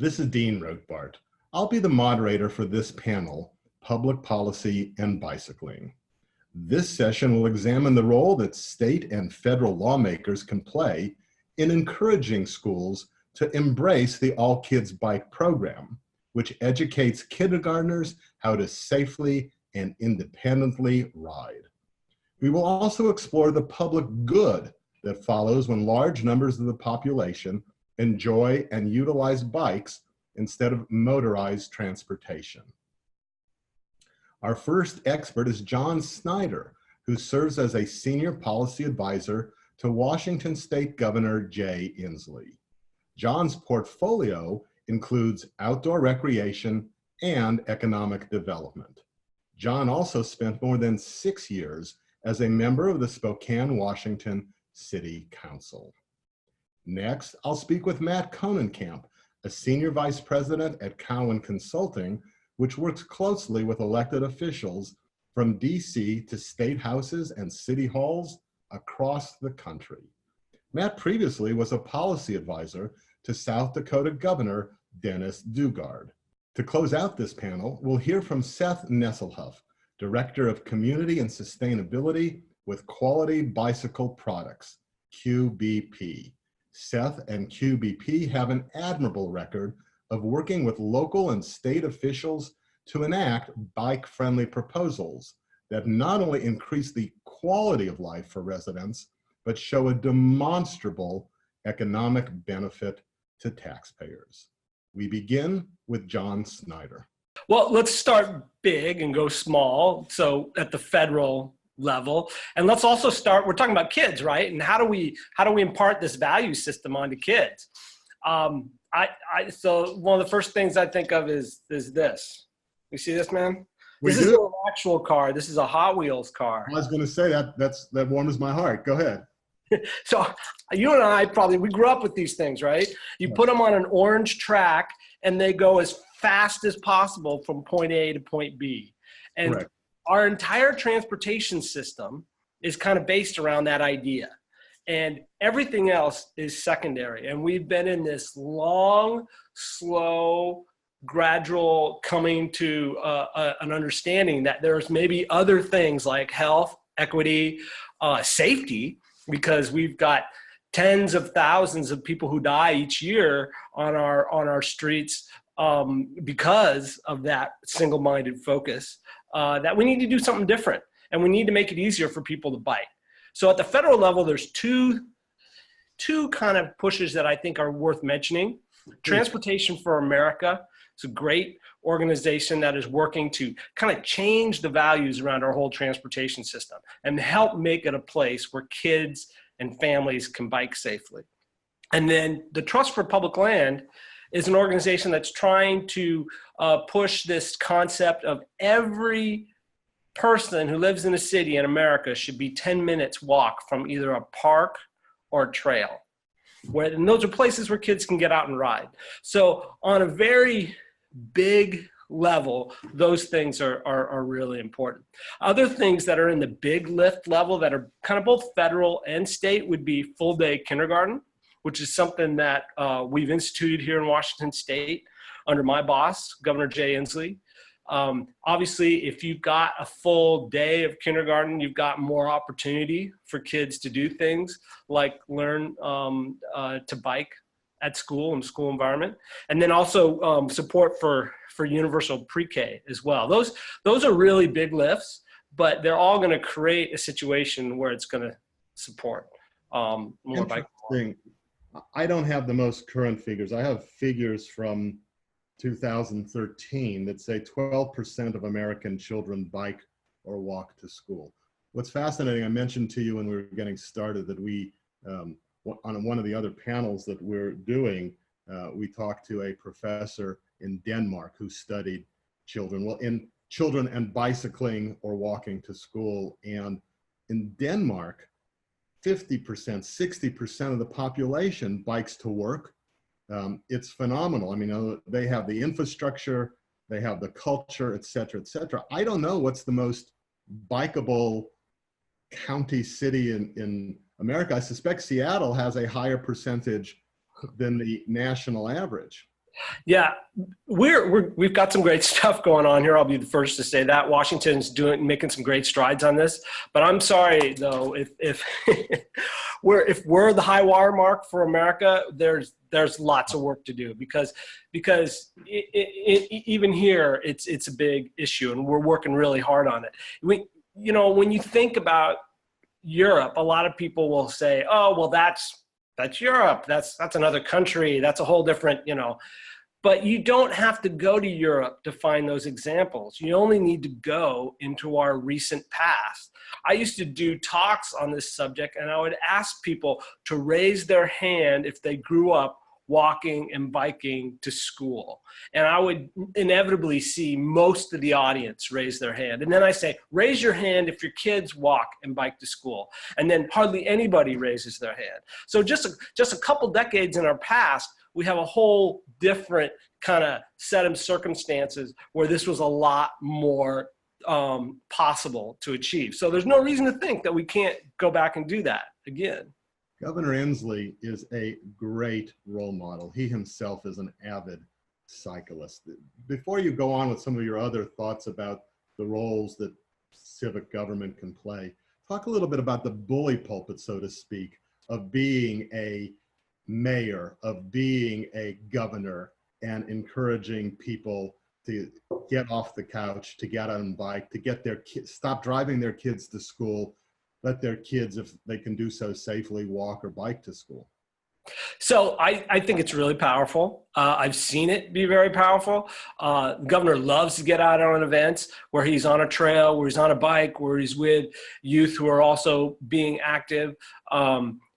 This is Dean Rotbart. I'll be the moderator for this panel, Public Policy and Bicycling. This session will examine the role that state and federal lawmakers can play in encouraging schools to embrace the All Kids Bike program, which educates kindergartners how to safely and independently ride. We will also explore the public good that follows when large numbers of the population enjoy and utilize bikes instead of motorized transportation. Our first expert is John Snyder, who serves as a senior policy advisor to Washington State Governor Jay Inslee. John's portfolio includes outdoor recreation and economic development. John also spent more than 6 years as a member of the Spokane, Washington City Council. Next, I'll speak with Matt Konenkamp, a senior vice president at Cowen Consulting, which works closely with elected officials from DC to state houses and city halls across the country. Matt previously was a policy advisor to South Dakota Governor Dennis Daugaard. To close out this panel, we'll hear from Seth Nesselhuf, Director of Community and Sustainability with Quality Bicycle Products, QBP. Seth and QBP have an admirable record of working with local and state officials to enact bike-friendly proposals that not only increase the quality of life for residents, but show a demonstrable economic benefit to taxpayers. We begin with John Snyder. Well, let's start big and go small. So at the federal level, and let's also start, we're talking about kids, right? And how do we impart this value system onto kids? So one of the first things I think of is this. You see this, man? This is an actual car. This is a Hot Wheels car. I was going to say that warms my heart. Go ahead. So you and I we grew up with these things, right? You put them on an orange track and they go as fast as possible from point A to point B. And correct. Our entire transportation system is kind of based around that idea. And everything else is secondary. And we've been in this long, slow, gradual coming to an understanding that there's maybe other things like health, equity, safety, because we've got tens of thousands of people who die each year on our streets because of that single-minded focus, that we need to do something different, and we need to make it easier for people to bike. So at the federal level, there's two kind of pushes that I think are worth mentioning. Transportation for America. It's a great organization that is working to kind of change the values around our whole transportation system and help make it a place where kids and families can bike safely. And then the Trust for Public Land is an organization that's trying to push this concept of every person who lives in a city in America should be 10 minutes walk from either a park or a trail. And those are places where kids can get out and ride. So on a very big level, those things are really important. Other things that are in the big lift level that are kind of both federal and state would be full day kindergarten, which is something that we've instituted here in Washington State under my boss, Governor Jay Inslee. Obviously, if you've got a full day of kindergarten, you've got more opportunity for kids to do things like learn to bike at school and school environment. And then also support for universal pre-K as well. Those are really big lifts, but they're all gonna create a situation where it's gonna support more bike. I don't have the most current figures. I have figures from 2013 that say 12% of American children bike or walk to school. What's fascinating, I mentioned to you when we were getting started that we, on one of the other panels that we're doing, we talked to a professor in Denmark who studied children, in children and bicycling or walking to school. And in Denmark, 50%, 60% of the population bikes to work. It's phenomenal. I mean, they have the infrastructure, they have the culture, et cetera, et cetera. I don't know what's the most bikeable county city in America. I suspect Seattle has a higher percentage than the national average. Yeah, we've got some great stuff going on here. I'll be the first to say that Washington's making some great strides on this. But I'm sorry though, if if we're the high water mark for America, there's lots of work to do because even here it's a big issue, and we're working really hard on it. When you think about Europe, a lot of people will say, "Oh, well, that's Europe. That's another country. That's a whole different, But you don't have to go to Europe to find those examples. You only need to go into our recent past. I used to do talks on this subject, and I would ask people to raise their hand if they grew up walking and biking to school. And I would inevitably see most of the audience raise their hand. And then I say, raise your hand if your kids walk and bike to school. And then hardly anybody raises their hand. So just a couple decades in our past, we have a whole different kind of set of circumstances where this was a lot more possible to achieve. So there's no reason to think that we can't go back and do that again. Governor Inslee is a great role model. He himself is an avid cyclist. Before you go on with some of your other thoughts about the roles that civic government can play, talk a little bit about the bully pulpit, so to speak, of being a mayor, of being a governor, and encouraging people to get off the couch, to get on a bike, to get their kids, stop driving their kids to school, let their kids, if they can do so safely, walk or bike to school. So I think it's really powerful. I've seen it be very powerful. The governor loves to get out on events where he's on a trail, where he's on a bike, where he's with youth who are also being active.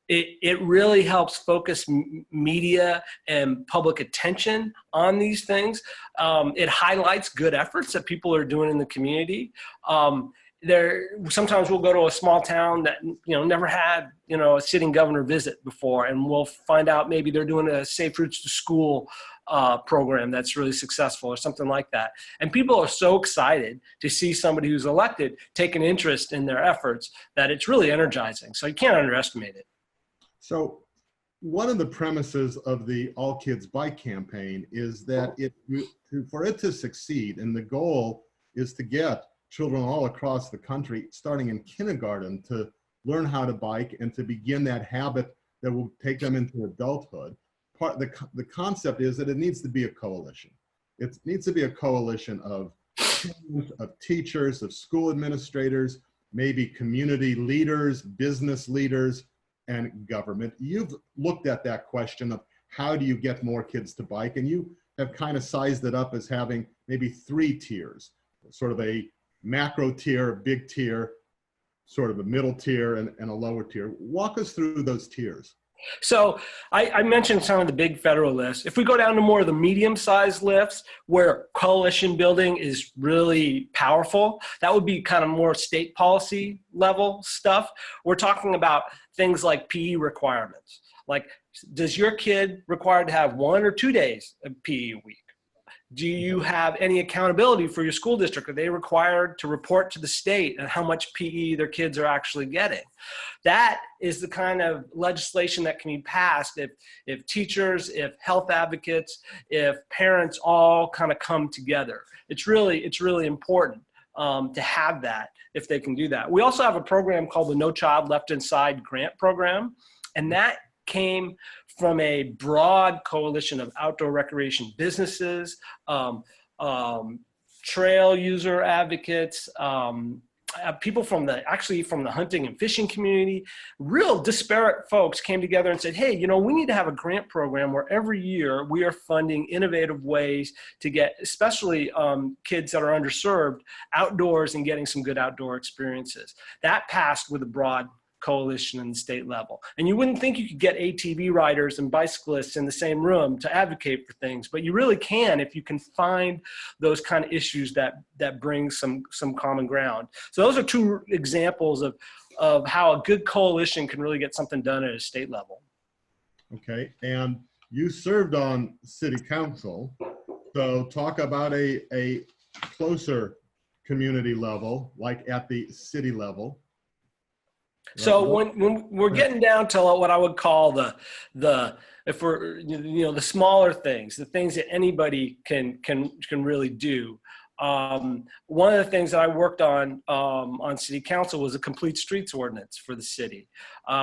It really helps focus media and public attention on these things. It highlights good efforts that people are doing in the community. Sometimes we'll go to a small town that never had a sitting governor visit before, and we'll find out maybe they're doing a Safe Routes to School program that's really successful or something like that. And people are so excited to see somebody who's elected take an interest in their efforts that it's really energizing. So you can't underestimate it. So one of the premises of the All Kids Bike campaign is that for it to succeed, and the goal is to get children all across the country, starting in kindergarten, to learn how to bike and to begin that habit that will take them into adulthood. The concept is that it needs to be a coalition. It needs to be a coalition of parents, of teachers, of school administrators, maybe community leaders, business leaders, and government. You've looked at that question of how do you get more kids to bike, and you have kind of sized it up as having maybe 3 tiers, sort of a macro tier, a big tier, sort of a middle tier, and a lower tier. Walk us through those tiers. So I mentioned some of the big federal lists. If we go down to more of the medium-sized lists where coalition building is really powerful, that would be kind of more state policy level stuff. We're talking about things like PE requirements. Like, does your kid required to have 1 or 2 days of PE a week? Do you have any accountability for your school district? Are they required to report to the state on how much PE their kids are actually getting? That is the kind of legislation that can be passed if teachers, if health advocates, if parents all kind of come together. It's really important to have that if they can do that. We also have a program called the No Child Left Inside grant program, and that came from a broad coalition of outdoor recreation businesses, trail user advocates, people from the hunting and fishing community. Real disparate folks came together and said, hey, we need to have a grant program where every year we are funding innovative ways to get, especially kids that are underserved, outdoors and getting some good outdoor experiences. That passed with a broad coalition in the state level. And you wouldn't think you could get ATV riders and bicyclists in the same room to advocate for things, but you really can if you can find those kind of issues that bring some common ground. So those are 2 examples of how a good coalition can really get something done at a state level. Okay, and you served on city council, so talk about a closer community level, like at the city level. So when we're getting down to what I would call if we're, the smaller things, the things that anybody can really do. One of the things that I worked on city council was a complete streets ordinance for the city.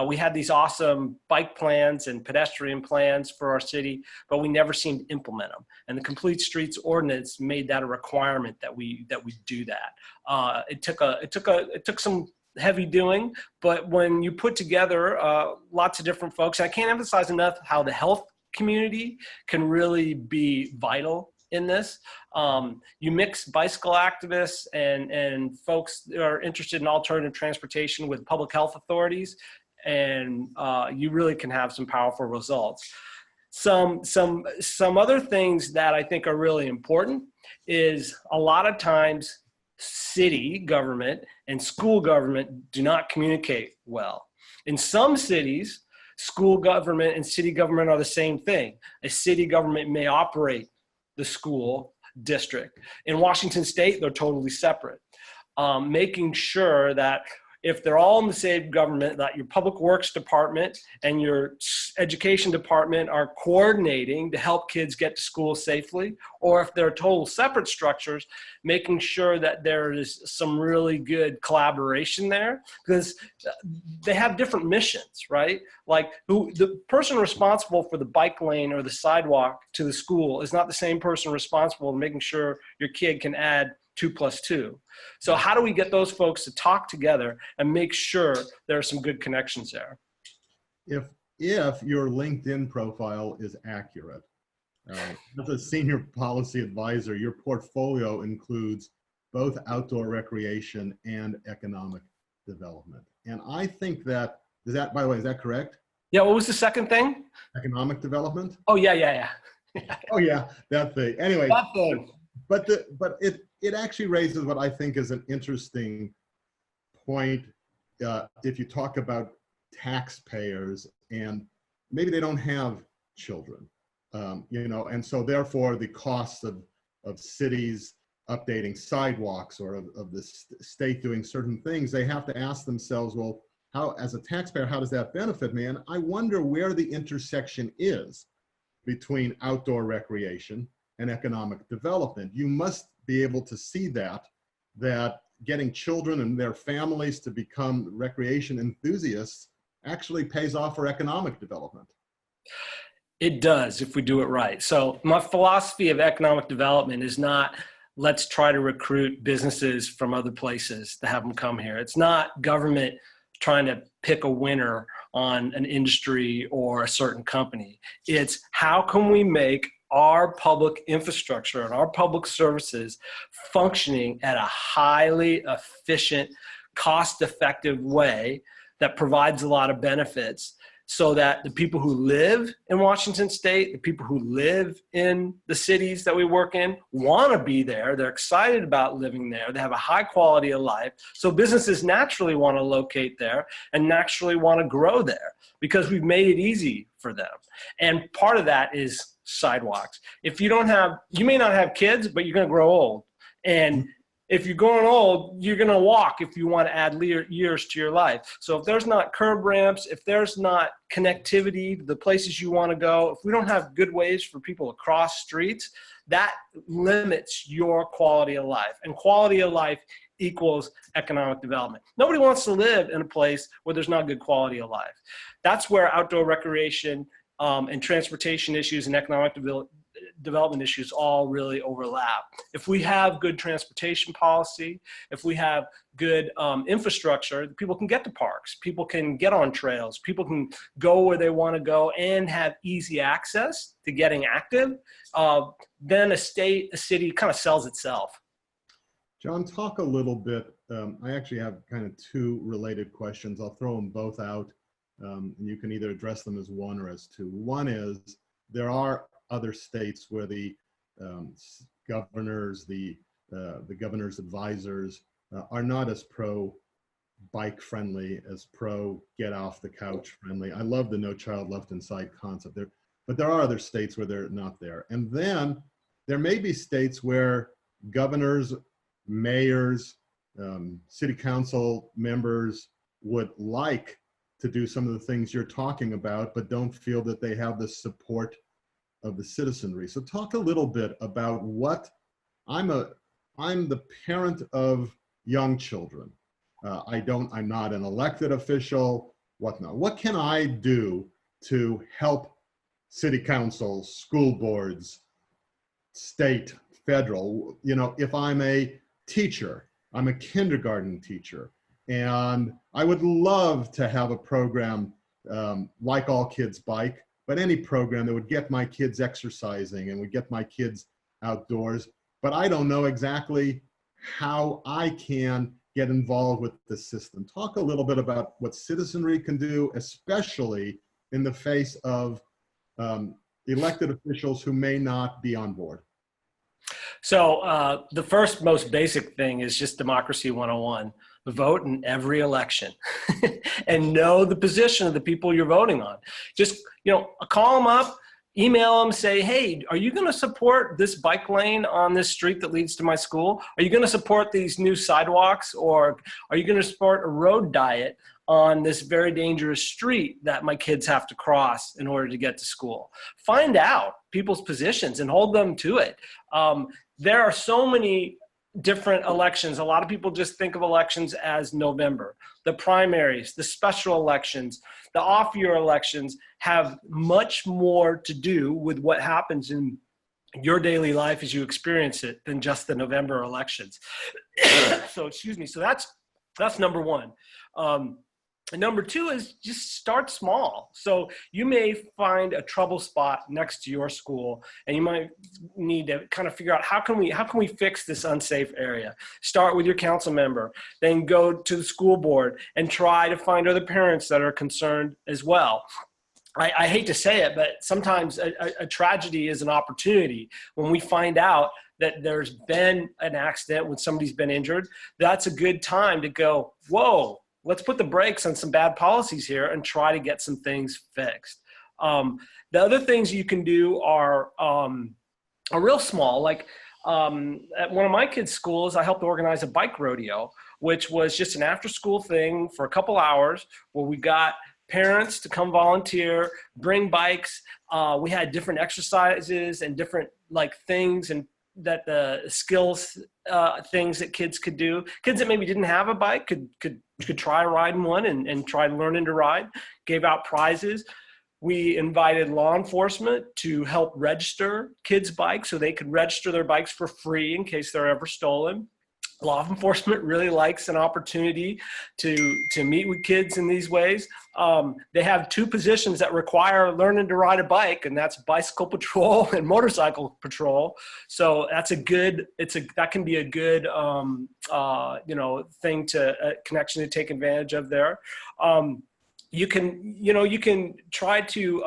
We had these awesome bike plans and pedestrian plans for our city, but we never seemed to implement them. And the complete streets ordinance made that a requirement that we do that. It took some heavy doing, but when you put together lots of different folks, I can't emphasize enough how the health community can really be vital in this. You mix bicycle activists and folks that are interested in alternative transportation with public health authorities, and you really can have some powerful results. Some other things that I think are really important is a lot of times city government and school government do not communicate well. In some cities, school government and city government are the same thing. A city government may operate the school district. In Washington State, they're totally separate. Making sure that if they're all in the same government, that your public works department and your education department are coordinating to help kids get to school safely, or if they're total separate structures, making sure that there is some really good collaboration there, because they have different missions, right? Like the person responsible for the bike lane or the sidewalk to the school is not the same person responsible for making sure your kid can add 2 + 2. So how do we get those folks to talk together and make sure there are some good connections there? If your LinkedIn profile is accurate, as a senior policy advisor, your portfolio includes both outdoor recreation and economic development. And I think that, by the way, is that correct? Yeah, what was the second thing? Economic development? Oh, yeah. Oh, yeah, that thing. Anyway, that thing. But it actually raises what I think is an interesting point if you talk about taxpayers and maybe they don't have children, and so therefore the costs of cities updating sidewalks or of the state doing certain things, they have to ask themselves, well, how, as a taxpayer, how does that benefit me? And I wonder where the intersection is between outdoor recreation and economic development. You must be able to see that getting children and their families to become recreation enthusiasts actually pays off for economic development. It does if we do it right. So my philosophy of economic development is not, let's try to recruit businesses from other places to have them come here. It's not government trying to pick a winner on an industry or a certain company. It's how can we make our public infrastructure and our public services functioning at a highly efficient, cost-effective way that provides a lot of benefits, so that the people who live in Washington State, the people who live in the cities that we work in, want to be there. They're excited about living there. They have a high quality of life. So businesses naturally want to locate there and naturally want to grow there because we've made it easy for them. And part of that is sidewalks. If you may not have kids, but you're going to grow old. And if you're growing old, you're going to walk if you want to add years to your life. So if there's not curb ramps, if there's not connectivity to the places you want to go, if we don't have good ways for people to cross streets, that limits your quality of life. And quality of life equals economic development. Nobody wants to live in a place where there's not good quality of life. That's where outdoor recreation and transportation issues and economic development issues all really overlap. If we have good transportation policy, if we have good infrastructure, people can get to parks, people can get on trails, people can go where they want to go and have easy access to getting active, then a city kind of sells itself. John, talk a little bit. I actually have kind of two related questions. I'll throw them both out, and you can either address them as one or as two. One is, there are other states where the governors, the governor's advisors are not as pro-bike friendly, as pro-get off the couch friendly. I love the No Child Left Inside concept there, but there are other states where they're not there. And then there may be states where governors, mayors, city council members, would like to do some of the things you're talking about, but don't feel that they have the support of the citizenry. So talk a little bit about what I'm the parent of young children. I'm not an elected official, whatnot. What can I do to help city councils, school boards, state, federal? You know, if I'm a teacher, I'm a kindergarten teacher, and I would love to have a program like All Kids Bike, but any program that would get my kids exercising and would get my kids outdoors. But I don't know exactly how I can get involved with the system. Talk a little bit about what citizenry can do, especially in the face of elected officials who may not be on board. So the first most basic thing is just democracy 101. Vote in every election and know the position of the people you're voting on. Just, call them up, email them, say, hey, are you going to support this bike lane on this street that leads to my school? Are you going to support these new sidewalks? Or are you going to support a road diet on this very dangerous street that my kids have to cross in order to get to school? Find out people's positions and hold them to it. There are so many different elections. A lot of people just think of elections as November. The primaries, the special elections, the off-year elections have much more to do with what happens in your daily life as you experience it than just the November elections. So that's number one. And number two is just start small. So you may find a trouble spot next to your school, and you might need to kind of figure out how can we fix this unsafe area. Start with your council member, then go to the school board and try to find other parents that are concerned as well. I hate to say it, but sometimes a tragedy is an opportunity. When we find out that there's been an accident, when somebody's been injured, that's a good time to go, whoa, let's put the brakes on some bad policies here and try to get some things fixed. The other things you can do are real small. Like at one of my kids' schools, I helped organize a bike rodeo, which was just an after-school thing for a couple hours where we got parents to come volunteer, bring bikes. We had different exercises and different things and that the skills things that kids could do. Kids that maybe didn't have a bike could try riding one and try learning to ride. Gave out prizes. We invited law enforcement to help register kids' bikes so they could register their bikes for free in case they're ever stolen. Law enforcement really likes an opportunity to meet with kids in these ways. They have two positions that require learning to ride a bike, and that's bicycle patrol and motorcycle patrol. So that's that can be a good thing connection to take advantage of there. You can try to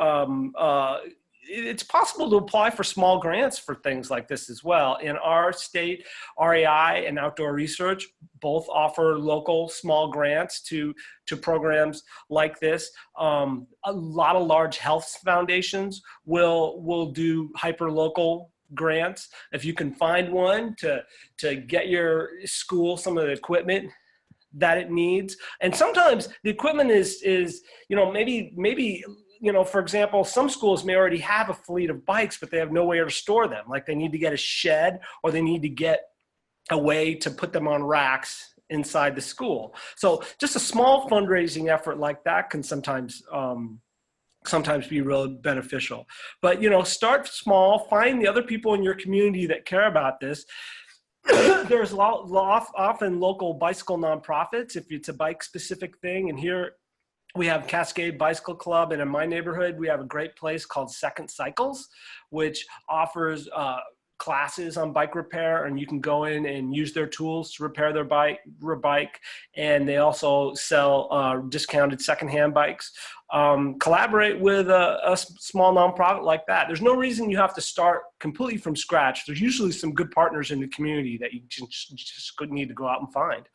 it's possible to apply for small grants for things like this as well. In our state, REI and Outdoor Research both offer local small grants to programs like this. A lot of large health foundations will do hyper-local grants. If you can find one to get your school some of the equipment that it needs. And sometimes the equipment is maybe for example, some schools may already have a fleet of bikes, but they have nowhere to store them. Like they need to get a shed or they need to get a way to put them on racks inside the school. So just a small fundraising effort like that can sometimes be really beneficial. But, start small, find the other people in your community that care about this. There's often local bicycle nonprofits if it's a bike specific thing. And here we have Cascade Bicycle Club, and in my neighborhood, we have a great place called Second Cycles, which offers classes on bike repair, and you can go in and use their tools to repair their bike. And they also sell discounted secondhand bikes. Collaborate with a small nonprofit like that. There's no reason you have to start completely from scratch. There's usually some good partners in the community that you just need to go out and find.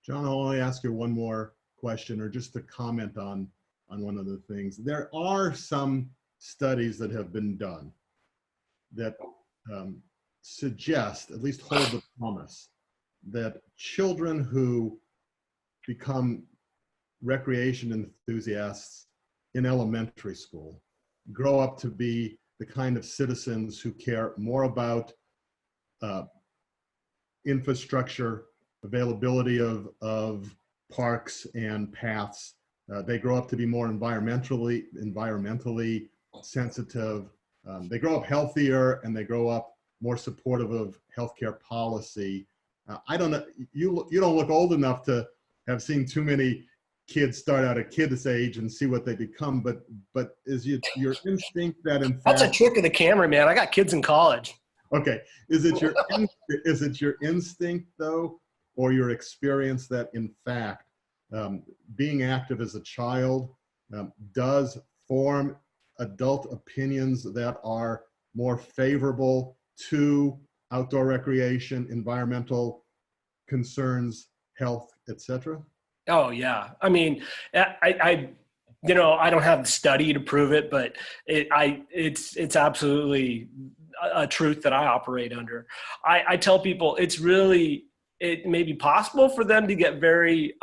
John, I'll only ask you one more question, or just to comment on one of the things. There are some studies that have been done that suggest, at least hold the promise, that children who become recreation enthusiasts in elementary school grow up to be the kind of citizens who care more about infrastructure, availability of parks and paths. They grow up to be more environmentally sensitive. They grow up healthier, and they grow up more supportive of healthcare policy. I don't know, you don't look old enough to have seen too many kids start out at kids' age and see what they become, but is your instinct that in fact— That's a trick of the camera, man. I got kids in college. Okay, is it your instinct though, or your experience that in fact being active as a child does form adult opinions that are more favorable to outdoor recreation, environmental concerns, health, etc.? Oh yeah. I mean, I don't have the study to prove it, but it's absolutely a truth that I operate under. I tell people it may be possible for them to get very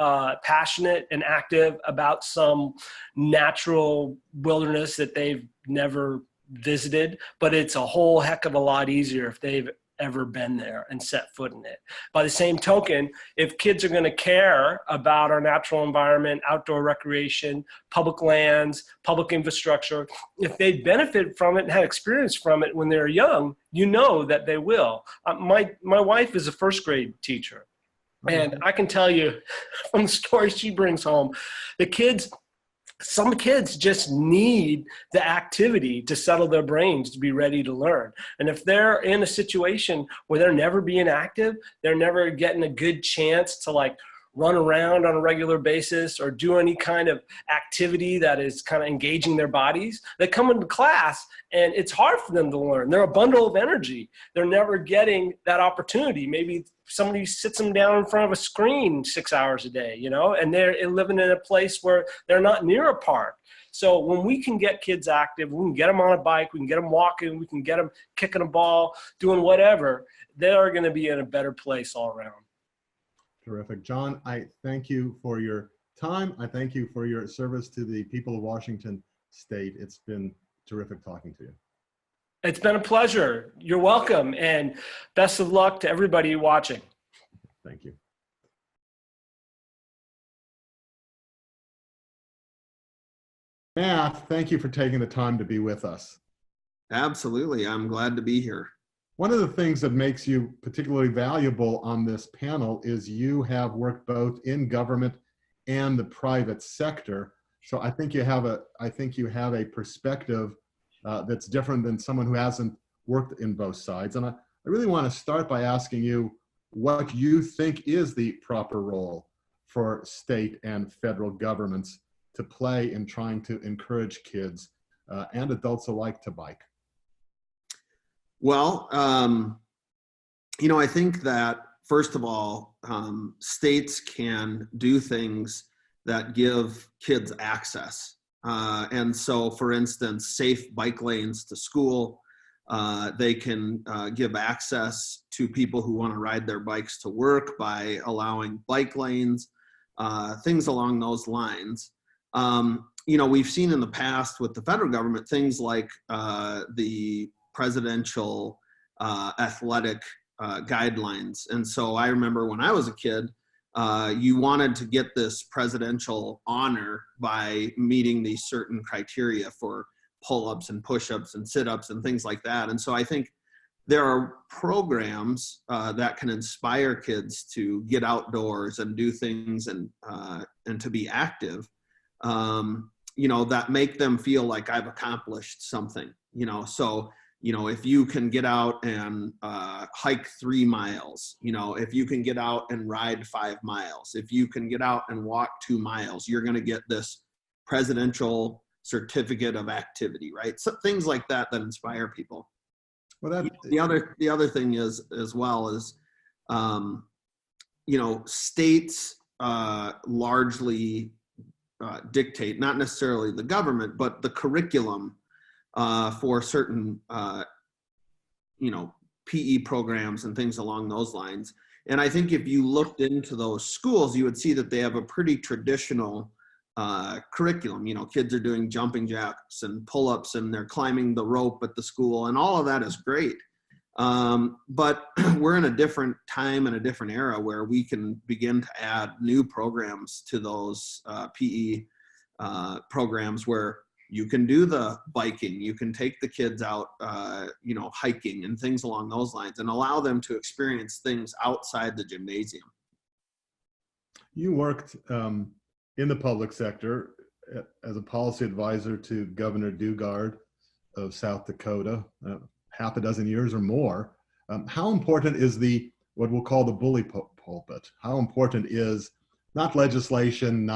passionate and active about some natural wilderness that they've never visited, but it's a whole heck of a lot easier if they've ever been there and set foot in it. By the same token, if kids are going to care about our natural environment, outdoor recreation, public lands, public infrastructure, if they benefit from it and had experience from it when they're young, you know that they will. My wife is a first grade teacher, and I can tell you from the stories she brings home, some kids just need the activity to settle their brains to be ready to learn. And if they're in a situation where they're never being active, they're never getting a good chance to like run around on a regular basis or do any kind of activity that is kind of engaging their bodies, they come into class and it's hard for them to learn. They're a bundle of energy. They're never getting that opportunity. Maybe somebody sits them down in front of a screen 6 hours a day, and they're living in a place where they're not near a park. So when we can get kids active, we can get them on a bike, we can get them walking, we can get them kicking a ball, doing whatever, they're going to be in a better place all around. Terrific. John, I thank you for your time. I thank you for your service to the people of Washington State. It's been terrific talking to you. It's been a pleasure. You're welcome. And best of luck to everybody watching. Thank you. Matt, thank you for taking the time to be with us. Absolutely. I'm glad to be here. One of the things that makes you particularly valuable on this panel is you have worked both in government and the private sector. So I think you have a perspective that's different than someone who hasn't worked in both sides. And I really want to start by asking you what you think is the proper role for state and federal governments to play in trying to encourage kids and adults alike to bike. Well, I think that, first of all, states can do things that give kids access. And so, for instance, safe bike lanes to school, they can give access to people who want to ride their bikes to work by allowing bike lanes, things along those lines. We've seen in the past with the federal government, things like the presidential athletic guidelines. And so I remember when I was a kid, you wanted to get this presidential honor by meeting these certain criteria for pull-ups and push-ups and sit-ups and things like that. And so I think there are programs that can inspire kids to get outdoors and do things and to be active, that make them feel like I've accomplished something, so if you can get out and hike 3 miles, if you can get out and ride 5 miles, if you can get out and walk 2 miles, you're going to get this presidential certificate of activity, right? So things like that inspire people. Well, the other thing is, as well, is, states largely dictate, not necessarily the government, but the curriculum for certain, PE programs and things along those lines. And I think if you looked into those schools, you would see that they have a pretty traditional curriculum. Kids are doing jumping jacks and pull-ups, and they're climbing the rope at the school, and all of that is great. But we're in a different time and a different era where we can begin to add new programs to those PE programs where you can do the biking, you can take the kids out, hiking and things along those lines, and allow them to experience things outside the gymnasium. You worked in the public sector as a policy advisor to Governor Dugard of South Dakota, half a dozen years or more. How important is what we'll call the bully pulpit? How important is not legislation,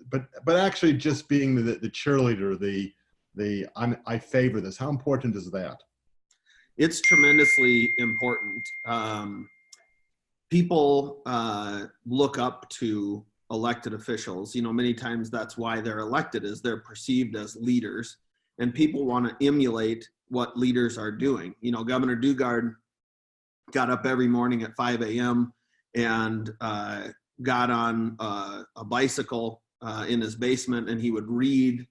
but actually just being the cheerleader, I favor this? How important is that? It's tremendously important. People look up to elected officials. Many times that's why they're elected, is they're perceived as leaders, and people want to emulate what leaders are doing. Governor Dugard got up every morning at 5 a.m. and got on a bicycle in his basement, and he would read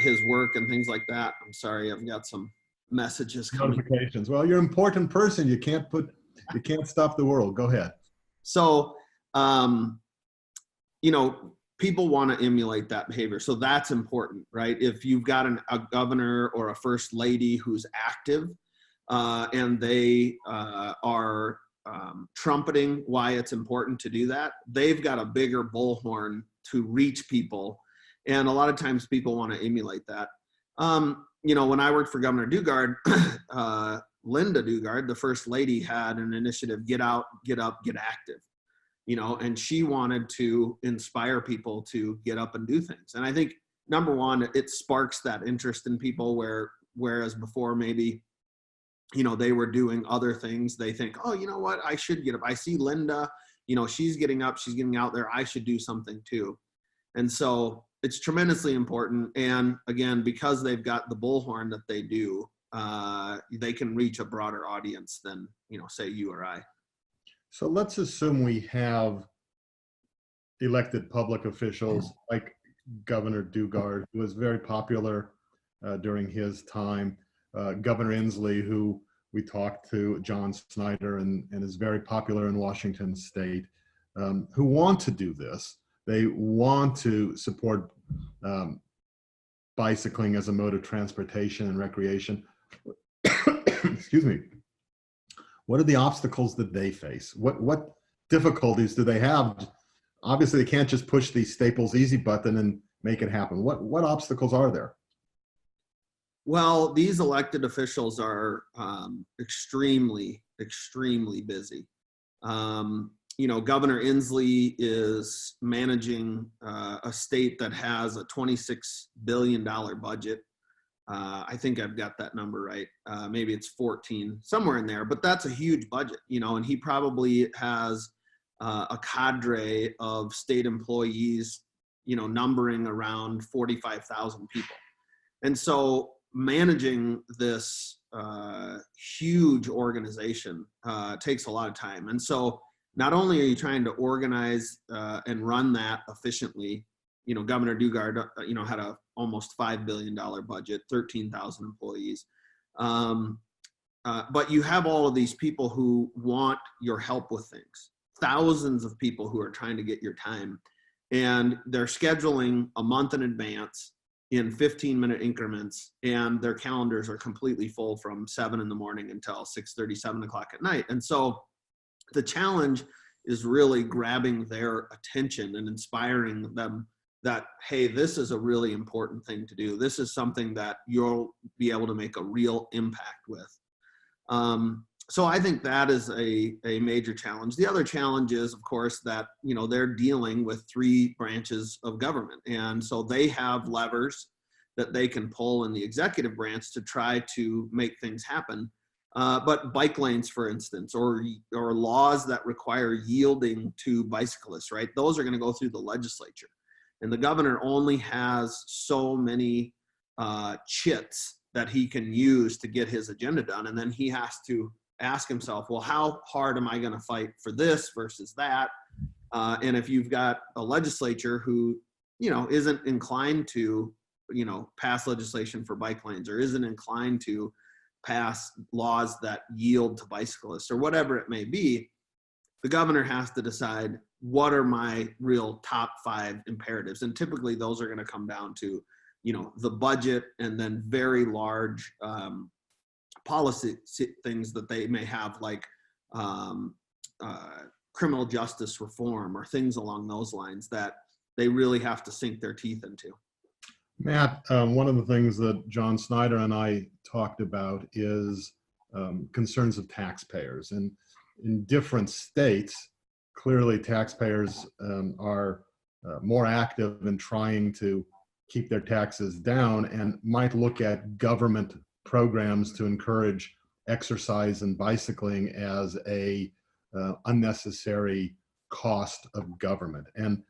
his work and things like that. I'm sorry, I've got some messages coming. Notifications. Well, you're an important person. You can't stop the world. Go ahead. So, people want to emulate that behavior. So that's important, right? If you've got a governor or a first lady who's active and they are trumpeting why it's important to do that, they've got a bigger bullhorn to reach people. And a lot of times people want to emulate that. When I worked for Governor Dugard, Linda Dugard, the first lady, had an initiative, Get Out, Get Up, Get Active. And she wanted to inspire people to get up and do things. And I think, number one, it sparks that interest in people whereas before maybe, they were doing other things. They think, oh, you know what, I should get up. I see Linda, she's getting up, she's getting out there. I should do something too. And so it's tremendously important. And again, because they've got the bullhorn that they do, they can reach a broader audience than, say you or I. So let's assume we have elected public officials like Governor Dugard, who was very popular during his time, Governor Inslee, who we talked to, John Snyder, and is very popular in Washington State, who want to do this. They want to support bicycling as a mode of transportation and recreation. Excuse me. What are the obstacles that they face? What difficulties do they have? Obviously, they can't just push the Staples Easy button and make it happen. What obstacles are there? Well, these elected officials are extremely, extremely busy. Governor Inslee is managing a state that has a $26 billion budget. I think I've got that number right. Maybe it's 14, somewhere in there, but that's a huge budget, and he probably has a cadre of state employees, numbering around 45,000 people. And so managing this huge organization takes a lot of time. And so not only are you trying to organize and run that efficiently, Governor Dugard, had a almost $5 billion budget, 13,000 employees. But you have all of these people who want your help with things, thousands of people who are trying to get your time, and they're scheduling a month in advance in 15-minute increments, and their calendars are completely full from 7 in the morning until 6:30, 7 o'clock at night. And so the challenge is really grabbing their attention and inspiring them that, hey, this is a really important thing to do. This is something that you'll be able to make a real impact with. So I think that is a major challenge. The other challenge is, of course, that, they're dealing with 3 branches of government. And so they have levers that they can pull in the executive branch to try to make things happen. But bike lanes, for instance, or laws that require yielding to bicyclists, right? Those are going to go through the legislature. And the governor only has so many chits that he can use to get his agenda done. And then he has to ask himself, well, how hard am I going to fight for this versus that? And if you've got a legislature who isn't inclined to, pass legislation for bike lanes, or isn't inclined to pass laws that yield to bicyclists, or whatever it may be, the governor has to decide, what are my real top 5 imperatives? And typically those are going to come down to, the budget, and then very large policy things that they may have, like criminal justice reform or things along those lines that they really have to sink their teeth into. Matt, one of the things that John Snyder and I talked about is concerns of taxpayers. And in different states, clearly taxpayers are more active in trying to keep their taxes down, and might look at government programs to encourage exercise and bicycling as a unnecessary cost of government. And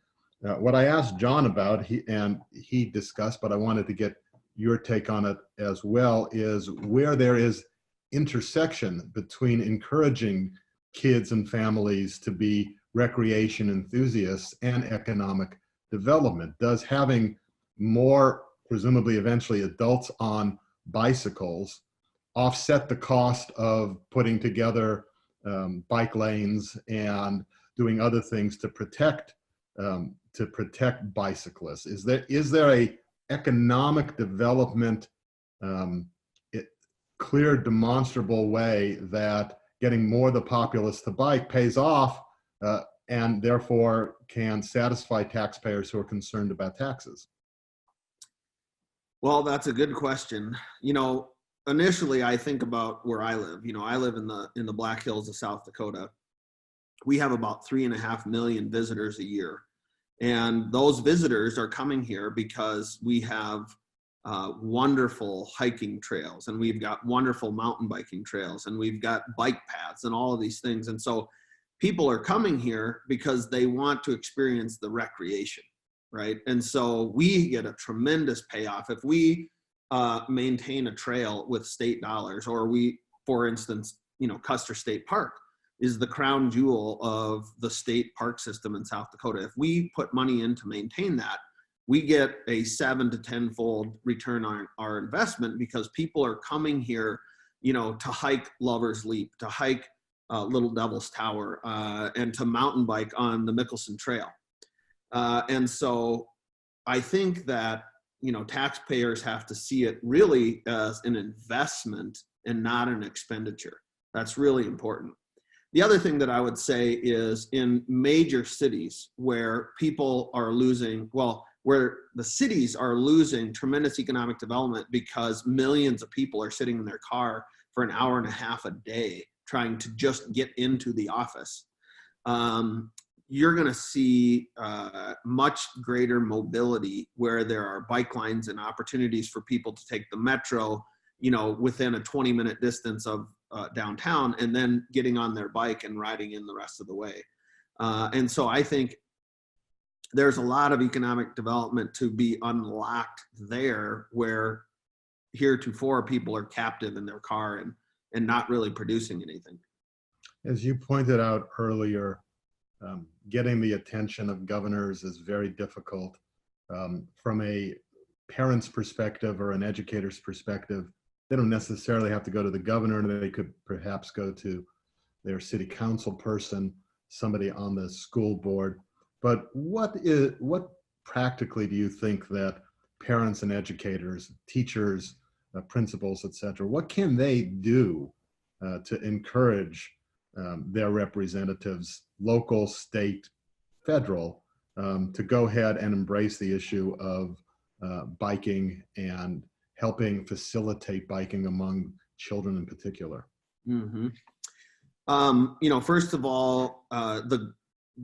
what I asked John about, he discussed, but I wanted to get your take on it as well, is where there is intersection between encouraging kids and families to be recreation enthusiasts and economic development. Does having more, presumably eventually, adults on bicycles offset the cost of putting together bike lanes and doing other things to protect bicyclists? Is there a economic development, clear, demonstrable way that getting more of the populace to bike pays off, and therefore can satisfy taxpayers who are concerned about taxes? Well, that's a good question. Initially I think about where I live. I live in the Black Hills of South Dakota. We have about 3.5 million visitors a year. And those visitors are coming here because we have wonderful hiking trails, and we've got wonderful mountain biking trails, and we've got bike paths and all of these things. And so people are coming here because they want to experience the recreation, right? And so we get a tremendous payoff if we maintain a trail with state dollars, or we, for instance, Custer State Park is the crown jewel of the state park system in South Dakota. If we put money in to maintain that, we get a 7 to 10-fold return on our investment, because people are coming here, to hike Lover's Leap, to hike Little Devil's Tower, and to mountain bike on the Mickelson Trail. And so I think that, taxpayers have to see it really as an investment and not an expenditure. That's really important. The other thing that I would say is, in major cities where people are losing, where the cities are losing tremendous economic development because millions of people are sitting in their car for an hour and a half a day trying to just get into the office, you're going to see much greater mobility where there are bike lines and opportunities for people to take the metro, within a 20-minute distance of downtown, and then getting on their bike and riding in the rest of the way. And so I think there's a lot of economic development to be unlocked there, where heretofore people are captive in their car and not really producing anything. As you pointed out earlier, getting the attention of governors is very difficult. From a parent's perspective or an educator's perspective, they don't necessarily have to go to the governor, and they could perhaps go to their city council person, somebody on the school board. But what practically do you think that parents and educators, teachers, principals, etc., what can they do to encourage their representatives, local, state, federal, to go ahead and embrace the issue of biking and helping facilitate biking among children in particular? Mm-hmm. First of all, the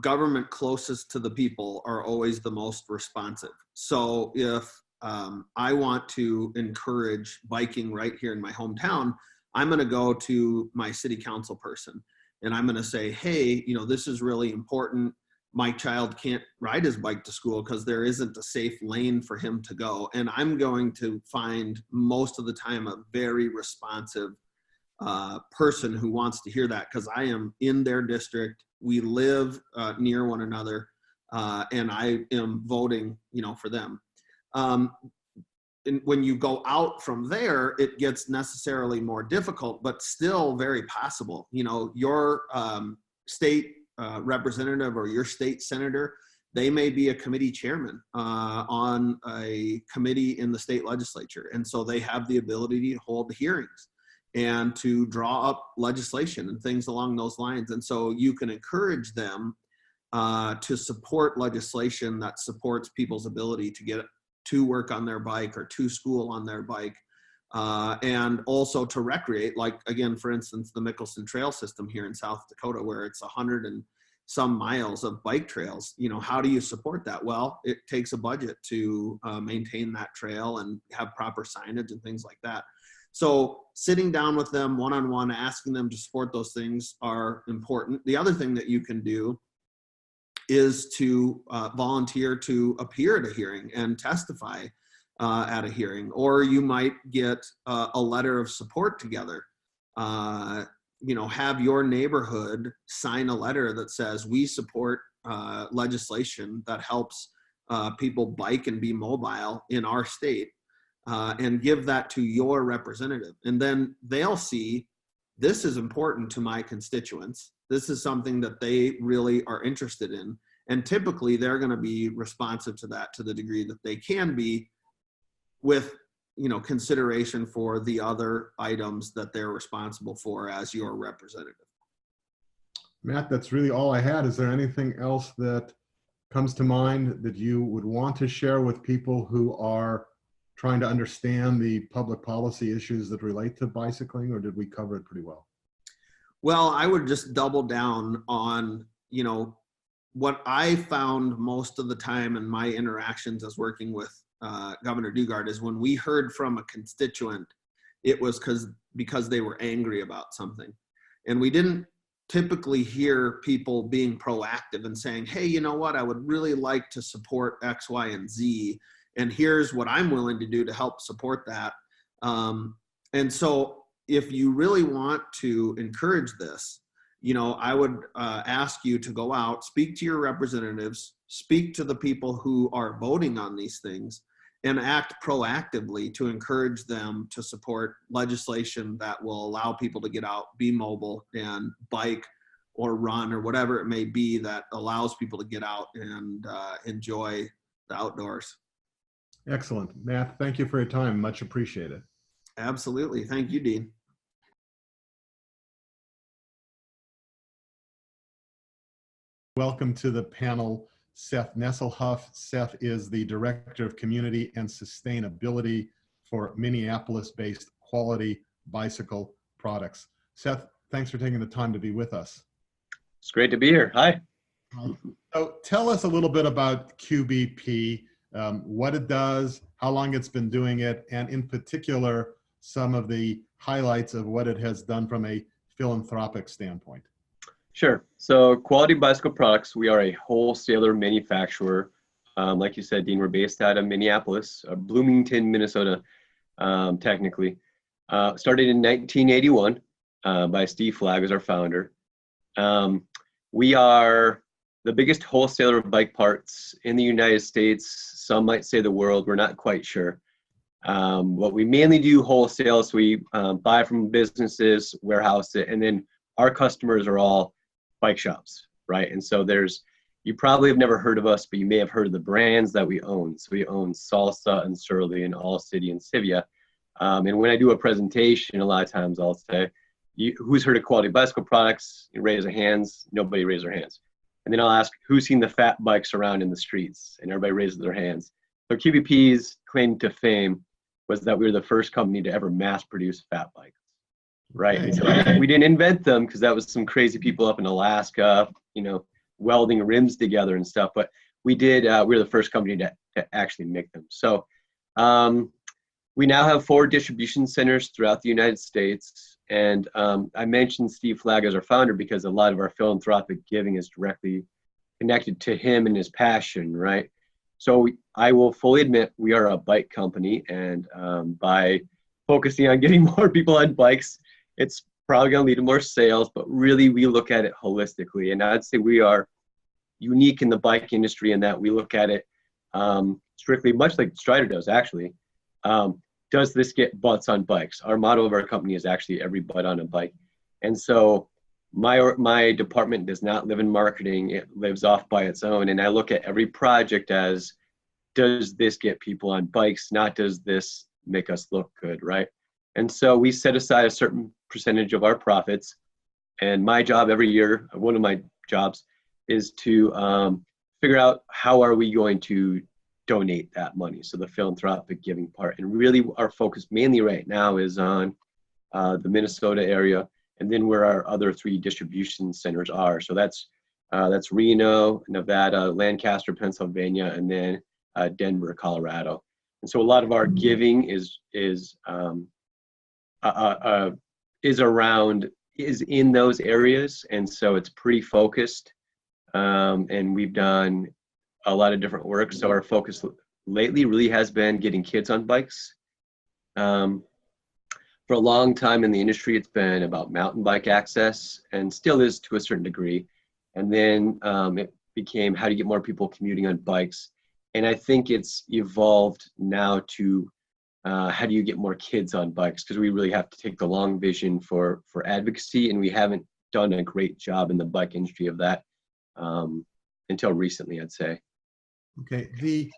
government closest to the people are always the most responsive. So if I want to encourage biking right here in my hometown, I'm going to go to my city council person and I'm going to say, hey, this is really important. My child can't ride his bike to school because there isn't a safe lane for him to go. And I'm going to find most of the time a very responsive person who wants to hear that, because I am in their district. We live near one another. and I am voting, for them. And when you go out from there, it gets necessarily more difficult, but still very possible. Your state representative or your state senator, they may be a committee chairman on a committee in the state legislature. And so they have the ability to hold hearings and to draw up legislation and things along those lines. And so you can encourage them to support legislation that supports people's ability to get to work on their bike or to school on their bike, and also to recreate, like, again, for instance, the Mickelson Trail System here in South Dakota, where it's 100 and some miles of bike trails. How do you support that? Well, it takes a budget to maintain that trail and have proper signage and things like that. So sitting down with them one-on-one, asking them to support those things are important. The other thing that you can do is to volunteer to appear at a hearing and testify at a hearing, or you might get a letter of support together. Have your neighborhood sign a letter that says, we support legislation that helps people bike and be mobile in our state, and give that to your representative. And then they'll see, this is important to my constituents. This is something that they really are interested in. And typically they're going to be responsive to that to the degree that they can be, with consideration for the other items that they're responsible for as your representative. Matt, that's really all I had. Is there anything else that comes to mind that you would want to share with people who are trying to understand the public policy issues that relate to bicycling, or did we cover it pretty well? Well, I would just double down on, what I found most of the time in my interactions as working with Governor Dugard is when we heard from a constituent, it was because they were angry about something. And we didn't typically hear people being proactive and saying, hey, you know what, I would really like to support X, Y, and Z, and here's what I'm willing to do to help support that. And so if you really want to encourage this, I would ask you to go out, speak to your representatives, speak to the people who are voting on these things, and act proactively to encourage them to support legislation that will allow people to get out, be mobile, and bike or run or whatever it may be that allows people to get out and enjoy the outdoors. Excellent. Matt, thank you for your time. Much appreciated. Absolutely. Thank you, Dean. Welcome to the panel, Seth Nesselhuf. Seth is the Director of Community and Sustainability for Minneapolis-based Quality Bicycle Products. Seth, thanks for taking the time to be with us. It's great to be here. Hi. So tell us a little bit about QBP, what it does, how long it's been doing it, and in particular, some of the highlights of what it has done from a philanthropic standpoint. Sure. So Quality Bicycle Products, we are a wholesaler manufacturer. Like you said, Dean, we're based out of Minneapolis, Bloomington, Minnesota, technically. Started in 1981 by Steve Flagg as our founder. We are the biggest wholesaler of bike parts in the United States. Some might say the world, we're not quite sure. What we mainly do wholesale, so we buy from businesses, warehouse it, and then our customers are all bike shops, right? And so you probably have never heard of us, but you may have heard of the brands that we own. So we own Salsa and Surly and All City and Sivia. And when I do a presentation, a lot of times I'll say, who's heard of Quality Bicycle Products? You raise their hands. Nobody raise their hands. And then I'll ask, who's seen the fat bikes around in the streets? And everybody raises their hands. So QBP's claim to fame was that we were the first company to ever mass produce fat bikes. Right. And so we didn't invent them because that was some crazy people up in Alaska, welding rims together and stuff. But we did. We were the first company to actually make them. So we now have 4 distribution centers throughout the United States. And I mentioned Steve Flagg as our founder because a lot of our philanthropic giving is directly connected to him and his passion. Right. So I will fully admit we are a bike company. And by focusing on getting more people on bikes, it's probably going to lead to more sales, but really we look at it holistically. And I'd say we are unique in the bike industry in that we look at it strictly, much like Strider does actually. Does this get butts on bikes? Our motto of our company is actually every butt on a bike. And so my department does not live in marketing. It lives off by its own. And I look at every project as, does this get people on bikes? Not does this make us look good, right? And so we set aside a certain percentage of our profits. And my job every year, one of my jobs, is to figure out how are we going to donate that money. So the philanthropic giving part. And really our focus mainly right now is on the Minnesota area, and then where our other 3 distribution centers are. So that's Reno, Nevada, Lancaster, Pennsylvania, and then Denver, Colorado. And so a lot of our giving is in those areas, and so it's pretty focused. And we've done a lot of different work. So our focus lately really has been getting kids on bikes. For a long time in the industry, it's been about mountain bike access, and still is to a certain degree. And then it became, how do you get more people commuting on bikes? And I think it's evolved now to how do you get more kids on bikes? Because we really have to take the long vision for advocacy, and we haven't done a great job in the bike industry of that until recently, I'd say. Okay,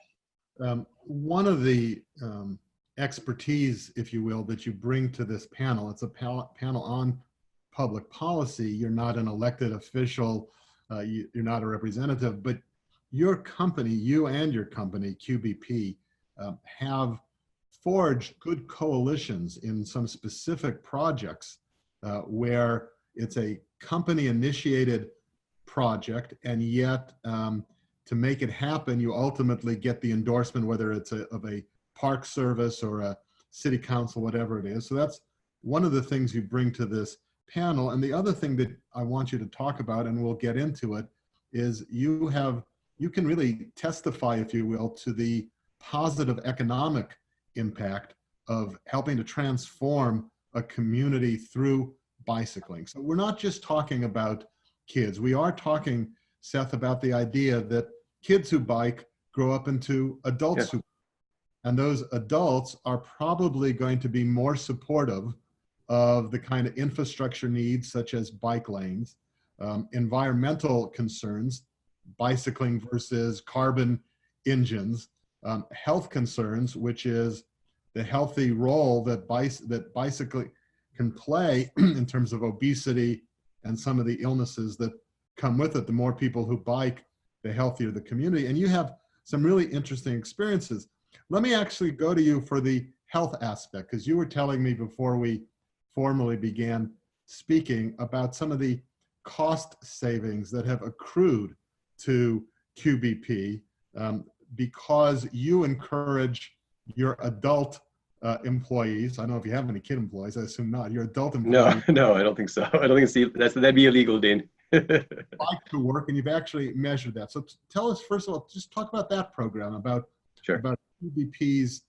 one of the expertise, if you will, that you bring to this panel, it's a panel on public policy. You're not an elected official, you're not a representative, but your company, you and your company, QBP, have forged good coalitions in some specific projects where it's a company-initiated project, and yet to make it happen, you ultimately get the endorsement, whether it's of a park service or a city council, whatever it is. So that's one of the things you bring to this panel. And the other thing that I want you to talk about, and we'll get into it, is you can really testify, if you will, to the positive economic impact of helping to transform a community through bicycling. So we're not just talking about kids. We are talking, Seth, about the idea that kids who bike grow up into adults who, and those adults are probably going to be more supportive of the kind of infrastructure needs, such as bike lanes, environmental concerns, bicycling versus carbon engines, health concerns, which is the healthy role that bicycling can play in terms of obesity and some of the illnesses that come with it. The more people who bike, the healthier the community. And you have some really interesting experiences. Let me actually go to you for the health aspect, because you were telling me before we formally began speaking about some of the cost savings that have accrued to QBP because you encourage your adult employees. I don't know if you have any kid employees. I assume not. Your adult employees. No, I don't think so. I don't think that'd be illegal, Dean. Bike to work, and you've actually measured that. So tell us, first of all, just talk about that program, about QBP's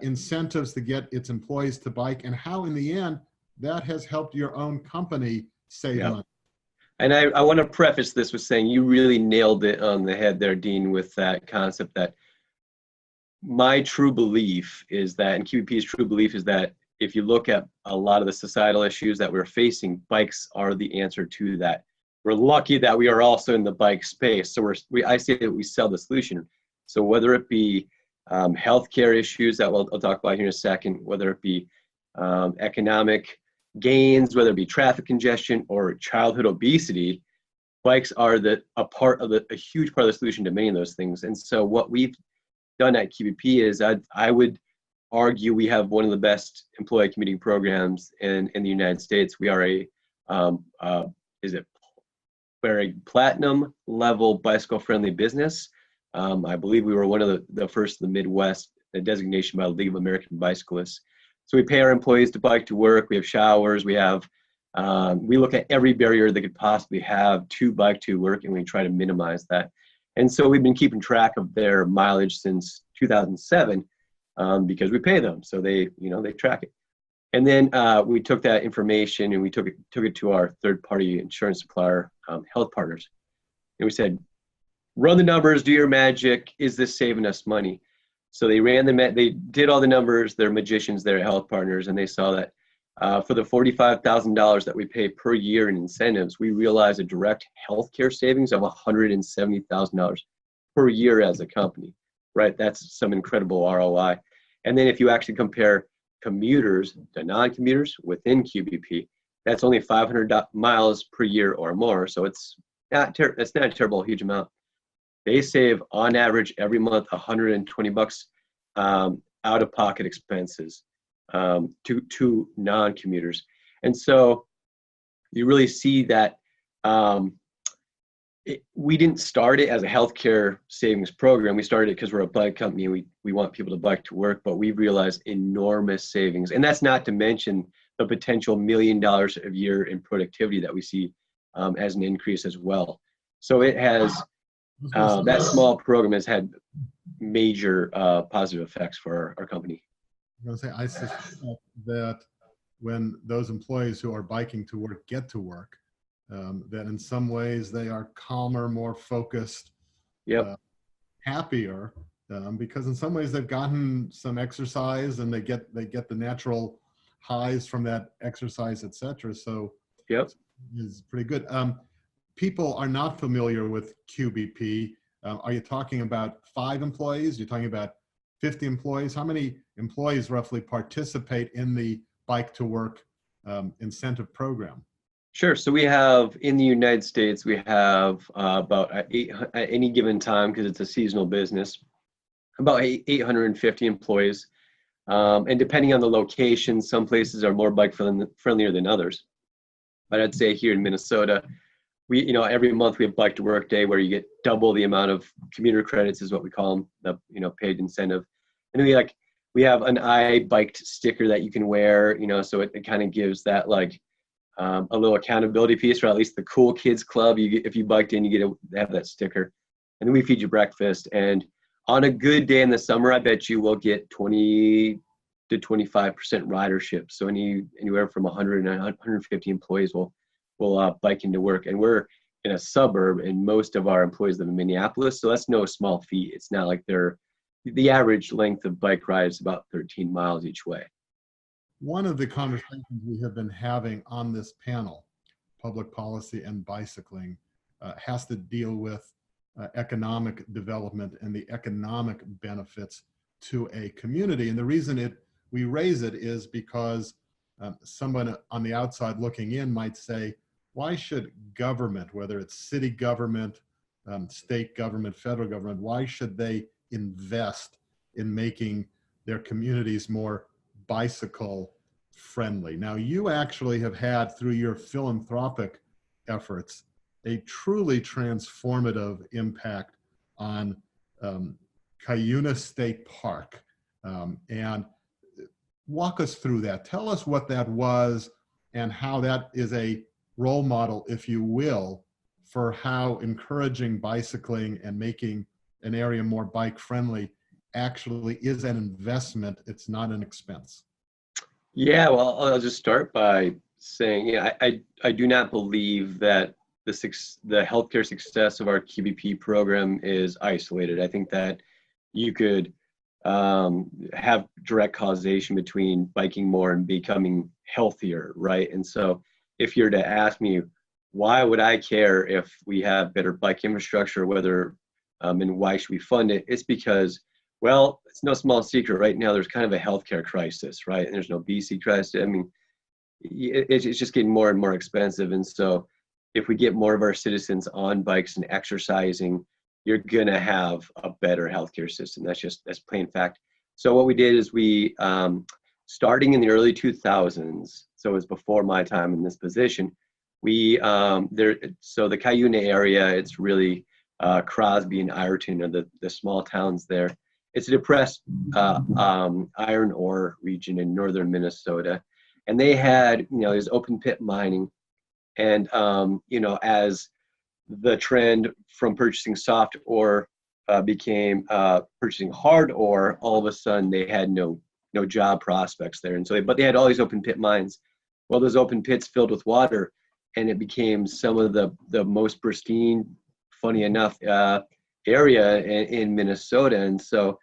incentives to get its employees to bike, and how in the end that has helped your own company save money. And I want to preface this with saying you really nailed it on the head there, Dean, with that concept that my true belief is that, and QBP's true belief is that if you look at a lot of the societal issues that we're facing, bikes are the answer to that. We're lucky that we are also in the bike space. So I say that we sell the solution. So whether it be healthcare issues that I'll talk about here in a second, whether it be economic gains, whether it be traffic congestion or childhood obesity, bikes are a huge part of the solution to many of those things. And so what we've done at QBP is I would argue we have one of the best employee commuting programs in the United States. We are we're a platinum level bicycle friendly business. I believe we were one of the first in the Midwest, a designation by the League of American Bicyclists. So we pay our employees to bike to work. We have showers. We look at every barrier they could possibly have to bike to work, and we try to minimize that. And so we've been keeping track of their mileage since 2007 because we pay them. So they track it. And then we took that information and we took it to our third-party insurance supplier, Health Partners. And we said, run the numbers, do your magic. Is this saving us money? So they they did all the numbers. They're magicians, they're Health Partners, and they saw that for the $45,000 that we pay per year in incentives, we realized a direct healthcare savings of $170,000 per year as a company, right? That's some incredible ROI. And then if you actually compare commuters to non-commuters within QBP, that's only 500 miles per year or more. So it's that's not a terrible, huge amount. They save on average every month $120 out-of-pocket expenses to non-commuters. And so you really see that we didn't start it as a healthcare savings program. We started it because we're a bike company. We want people to bike to work, but we've realized enormous savings. And that's not to mention the potential $1 million a year in productivity that we see as an increase as well. So it has, that small program has had major positive effects for our company. I was going to say, I suspect that when those employees who are biking to work get to work, that in some ways they are calmer, more focused, happier, because in some ways they've gotten some exercise and they get the natural highs from that exercise, etc. So it's pretty good. People are not familiar with QBP. Are you talking about 5 employees? You're talking about 50 employees? How many employees roughly participate in the Bike to Work incentive program? Sure. So we have, in the United States, we have about at any given time, because it's a seasonal business, about 850 employees. And depending on the location, some places are more bike friendlier than others. But I'd say here in Minnesota, we, every month we have Bike to Work Day, where you get double the amount of commuter credits, is what we call them, the paid incentive. And then we have an I biked sticker that you can wear, so it kind of gives that a little accountability piece, or at least the cool kids club. If you biked in, you get to have that sticker. And then we feed you breakfast. And on a good day in the summer, I bet you will get 20 to 25% ridership. So anywhere from 100 and 150 employees will bike into work. And we're in a suburb, and most of our employees live in Minneapolis. So that's no small feat. It's not like the average length of bike ride is about 13 miles each way. One of the conversations we have been having on this panel, Public Policy and Bicycling, has to deal with economic development and the economic benefits to a community. And the reason we raise it is because someone on the outside looking in might say, why should government, whether it's city government, state government, federal government, why should they invest in making their communities more bicycle friendly? Now, you actually have had, through your philanthropic efforts, a truly transformative impact on Cuyuna State Park. And walk us through that. Tell us what that was and how that is a role model, if you will, for how encouraging bicycling and making an area more bike friendly actually is an investment. It's not an expense. Yeah, well, I'll just start by saying, I do not believe that the healthcare success of our QBP program is isolated. I think that you could have direct causation between biking more and becoming healthier, right? And so if you're to ask me, why would I care if we have better bike infrastructure, whether and why should we fund it? It's because, well, it's no small secret right now, there's kind of a healthcare crisis, right? And there's an obesity crisis. I mean, it's just getting more and more expensive. And so if we get more of our citizens on bikes and exercising, you're going to have a better healthcare system. That's plain fact. So what we did is we, starting in the early 2000s, so it was before my time in this position, so the Cuyuna area, it's really Crosby and Ironton are the small towns there. It's a depressed iron ore region in northern Minnesota. And they had, there's open pit mining. And, as the trend from purchasing soft ore became purchasing hard ore, all of a sudden they had no job prospects there. And so, but they had all these open pit mines. Well, those open pits filled with water, and it became some of the most pristine. Funny enough, area in Minnesota. And so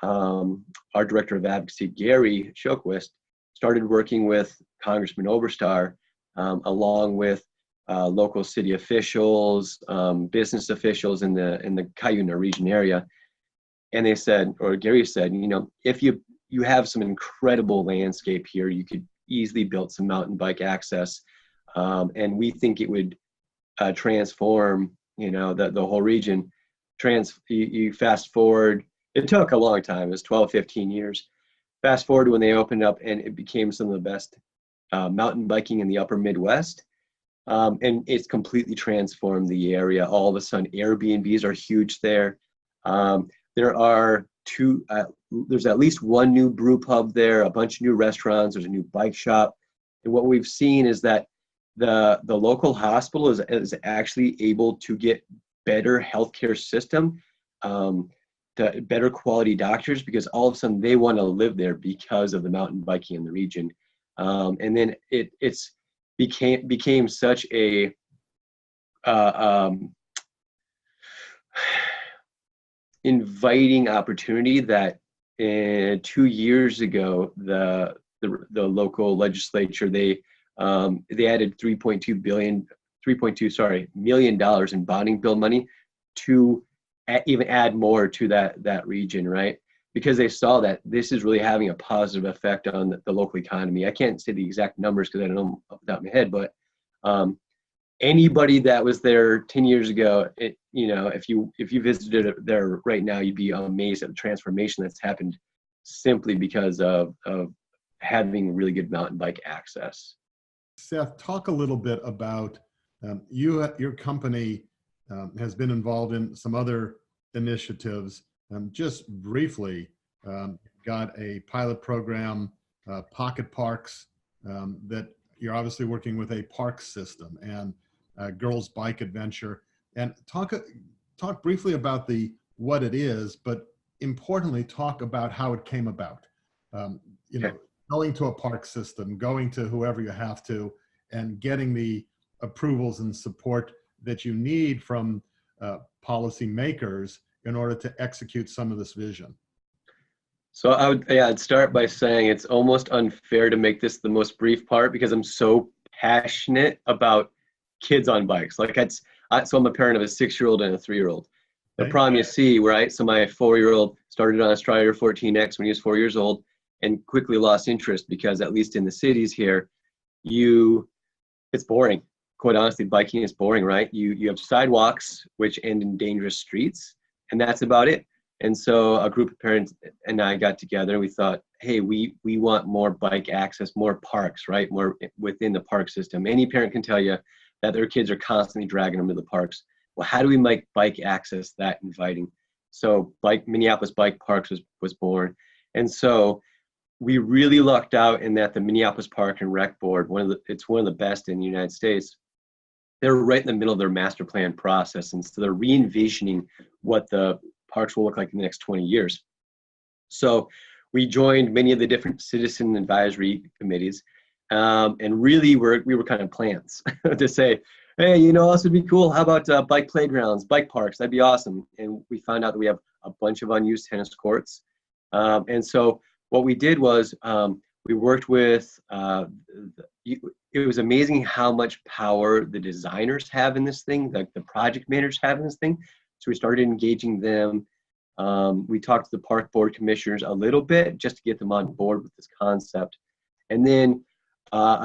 our director of advocacy, Gary Shoquist, started working with Congressman Oberstar, along with local city officials, business officials in the Cuyuna region area. And they said, or Gary said, if you have some incredible landscape here, you could easily build some mountain bike access. And we think it would transform, the whole region. You fast forward, it took a long time, it was 12, 15 years. Fast forward to when they opened up and it became some of the best mountain biking in the upper Midwest. And it's completely transformed the area. All of a sudden, Airbnbs are huge there. There's at least one new brew pub there, a bunch of new restaurants, there's a new bike shop. And what we've seen is that the local hospital is actually able to get better healthcare system, to better quality doctors, because all of a sudden they want to live there because of the mountain biking in the region. And then it's became such a inviting opportunity that 2 years ago the local legislature they added $3.2 million in bonding bill money to even add more to that region, right? Because they saw that this is really having a positive effect on the local economy. I can't say the exact numbers because I don't know them off the top of my head, but anybody that was there 10 years ago, if you visited it there right now, you'd be amazed at the transformation that's happened simply because of having really good mountain bike access. Seth, talk a little bit about your company has been involved in some other initiatives. Just briefly, got a pilot program, Pocket Parks, that you're obviously working with a park system, and Girls Bike Adventure. And talk briefly about what it is, but importantly, talk about how it came about. Going to a park system, going to whoever you have to, and getting the approvals and support that you need from policy makers in order to execute some of this vision. So I'd start by saying it's almost unfair to make this the most brief part because I'm so passionate about kids on bikes. So I'm a parent of a 6-year-old and a 3-year-old. The problem you see, right? So my 4-year-old started on a Strider 14X when he was 4 years old and quickly lost interest because at least in the cities here, it's boring. Quite honestly, biking is boring, right? You have sidewalks which end in dangerous streets, and that's about it. And so a group of parents and I got together and we thought, hey, we want more bike access, more parks, right? More within the park system. Any parent can tell you that their kids are constantly dragging them to the parks. Well, how do we make bike access that inviting? So Minneapolis Bike Parks was born. And so we really lucked out in that the Minneapolis Park and Rec Board, it's one of the best in the United States. They're right in the middle of their master plan process. And so they're re-envisioning what the parks will look like in the next 20 years. So we joined many of the different citizen advisory committees, and really we were kind of plants to say, hey, this would be cool. How about bike playgrounds, bike parks? That'd be awesome. And we found out that we have a bunch of unused tennis courts. And so what we did was we worked with, it was amazing how much power the designers have in this thing, like the project managers have in this thing. So we started engaging them. We talked to the park board commissioners a little bit just to get them on board with this concept. And then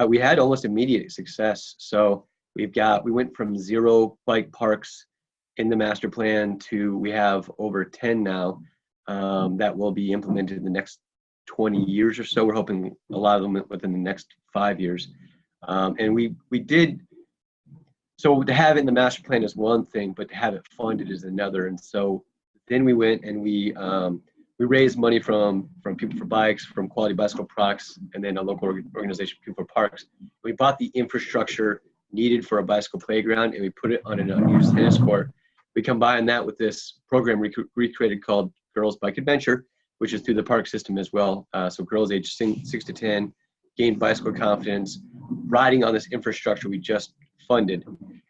we had almost immediate success. So we went from 0 bike parks in the master plan to we have over 10 now that will be implemented in the next 20 years or so. We're hoping a lot of them within the next 5 years. And we did, so to have it in the master plan is one thing, but to have it funded is another. And so then we went and we raised money from People for Bikes, from Quality Bicycle Products, and then a local organization, People for Parks. We bought the infrastructure needed for a bicycle playground and we put it on an unused tennis court. We combined that with this program recreated called Girls Bike Adventure, which is through the park system as well. So girls aged 6 to 10 gain bicycle confidence riding on this infrastructure we just funded.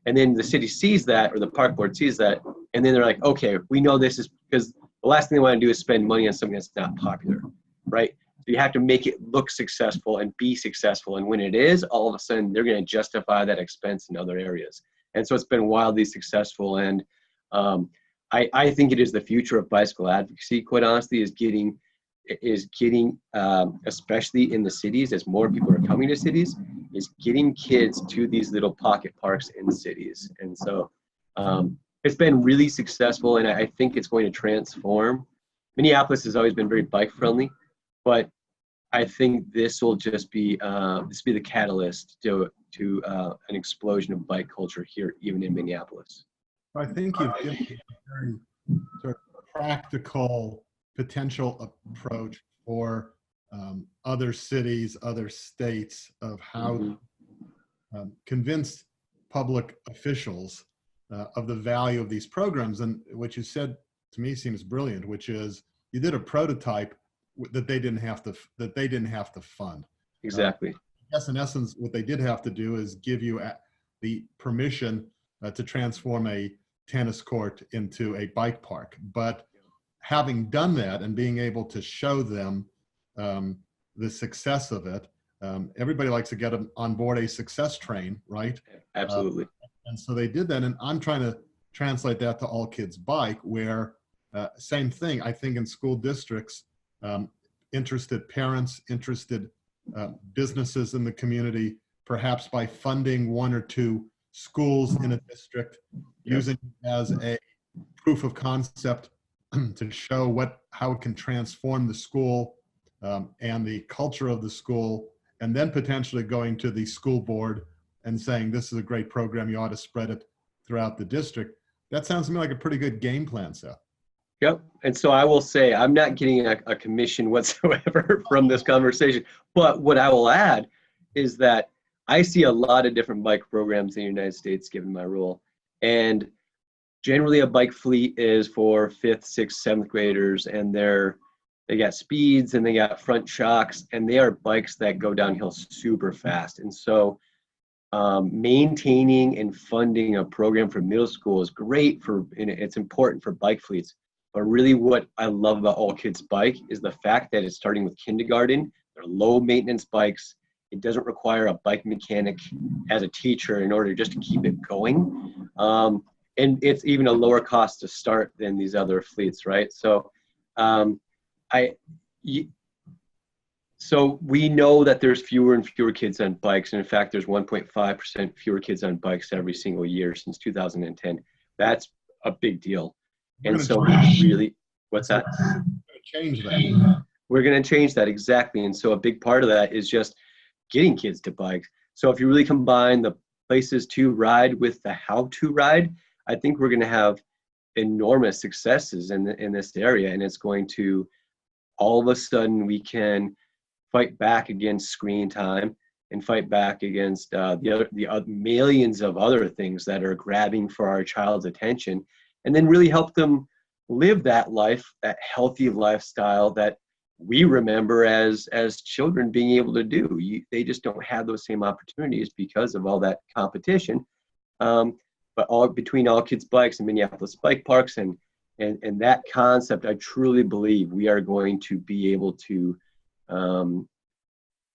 And then the city sees that, or the park board sees that, and then they're like, okay, we know this is, because the last thing they want to do is spend money on something that's not popular, right? So you have to make it look successful and be successful. And when it is, all of a sudden they're going to justify that expense in other areas. And so it's been wildly successful. And I think it is the future of bicycle advocacy, quite honestly, is getting, especially in the cities, as more people are coming to cities, is getting kids to these little pocket parks in cities. And so it's been really successful, and I think it's going to transform. Minneapolis has always been very bike friendly, but I think this will just be the catalyst to an explosion of bike culture here, even in Minneapolis. I think you've given a very sort of practical potential approach for other cities, other states, of how to convince public officials of the value of these programs. And what you said to me seems brilliant, which is you did a prototype that they didn't have to fund. Exactly. I guess in essence, what they did have to do is give you the permission to transform a tennis court into a bike park. But having done that and being able to show them the success of it, everybody likes to get on board a success train, right? Absolutely. And so they did that. And I'm trying to translate that to All Kids Bike, where same thing, I think in school districts, interested parents, interested businesses in the community, perhaps by funding one or two schools in a district, using it as a proof of concept to show how it can transform the school and the culture of the school, and then potentially going to the school board and saying, this is a great program, you ought to spread it throughout the district. That sounds to me like a pretty good game plan, Seth. Yep. And so I will say, I'm not getting a commission whatsoever from this conversation. But what I will add is that I see a lot of different bike programs in the United States, given my role. And generally a bike fleet is for 5th, 6th, 7th graders, and they got speeds and they got front shocks, and they are bikes that go downhill super fast. And so maintaining and funding a program for middle school is great and it's important for bike fleets. But really what I love about All Kids Bike is the fact that it's starting with kindergarten. They're low maintenance bikes. It doesn't require a bike mechanic as a teacher in order just to keep it going. And it's even a lower cost to start than these other fleets, right? So so we know that there's fewer and fewer kids on bikes. And in fact, there's 1.5% fewer kids on bikes every single year since 2010. That's a big deal. And so we really, what's that? Change that. We're going to change that, exactly. And so a big part of that is just getting kids to bikes. So if you really combine the places to ride with the how to ride, I think we're going to have enormous successes in this area. And it's going to, all of a sudden, we can fight back against screen time and fight back against the millions of other things that are grabbing for our child's attention, and then really help them live that life, that healthy lifestyle that we remember as children being able to do. They just don't have those same opportunities because of all that competition. But between All Kids Bikes and Minneapolis bike parks and that concept, I truly believe we are going to be able to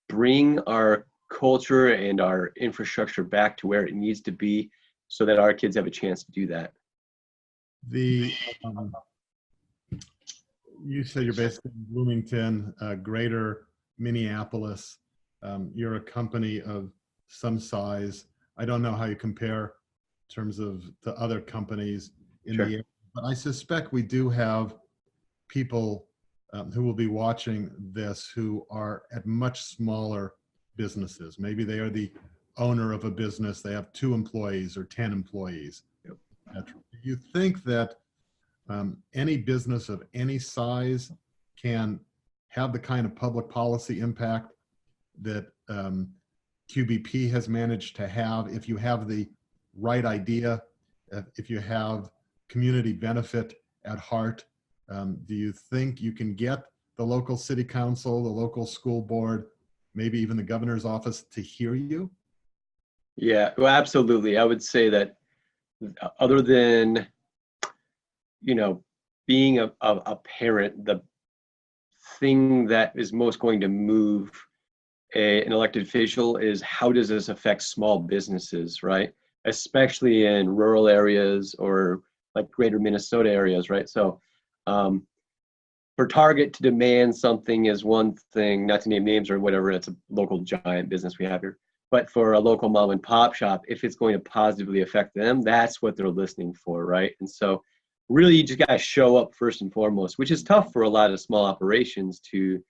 bring our culture and our infrastructure back to where it needs to be so that our kids have a chance to do that. You say you're based in Bloomington, greater Minneapolis. You're a company of some size. I don't know how you compare in terms of the other companies in the area, but I suspect we do have people who will be watching this who are at much smaller businesses. Maybe they are the owner of a business, they have 2 employees or 10 employees. Do you think that any business of any size can have the kind of public policy impact that QBP has managed to have if you have the right idea, if you have community benefit at heart? Do you think you can get the local city council, the local school board, maybe even the governor's office to hear you? Yeah, well, absolutely. I would say that other than, being a parent, the thing that is most going to move an elected official is how does this affect small businesses, right? Especially in rural areas or like greater Minnesota areas, right? So for Target to demand something is one thing, not to name names or whatever, it's a local giant business we have here. But for a local mom and pop shop, if it's going to positively affect them, that's what they're listening for, right? And so really you just got to show up first and foremost, which is tough for a lot of small operations to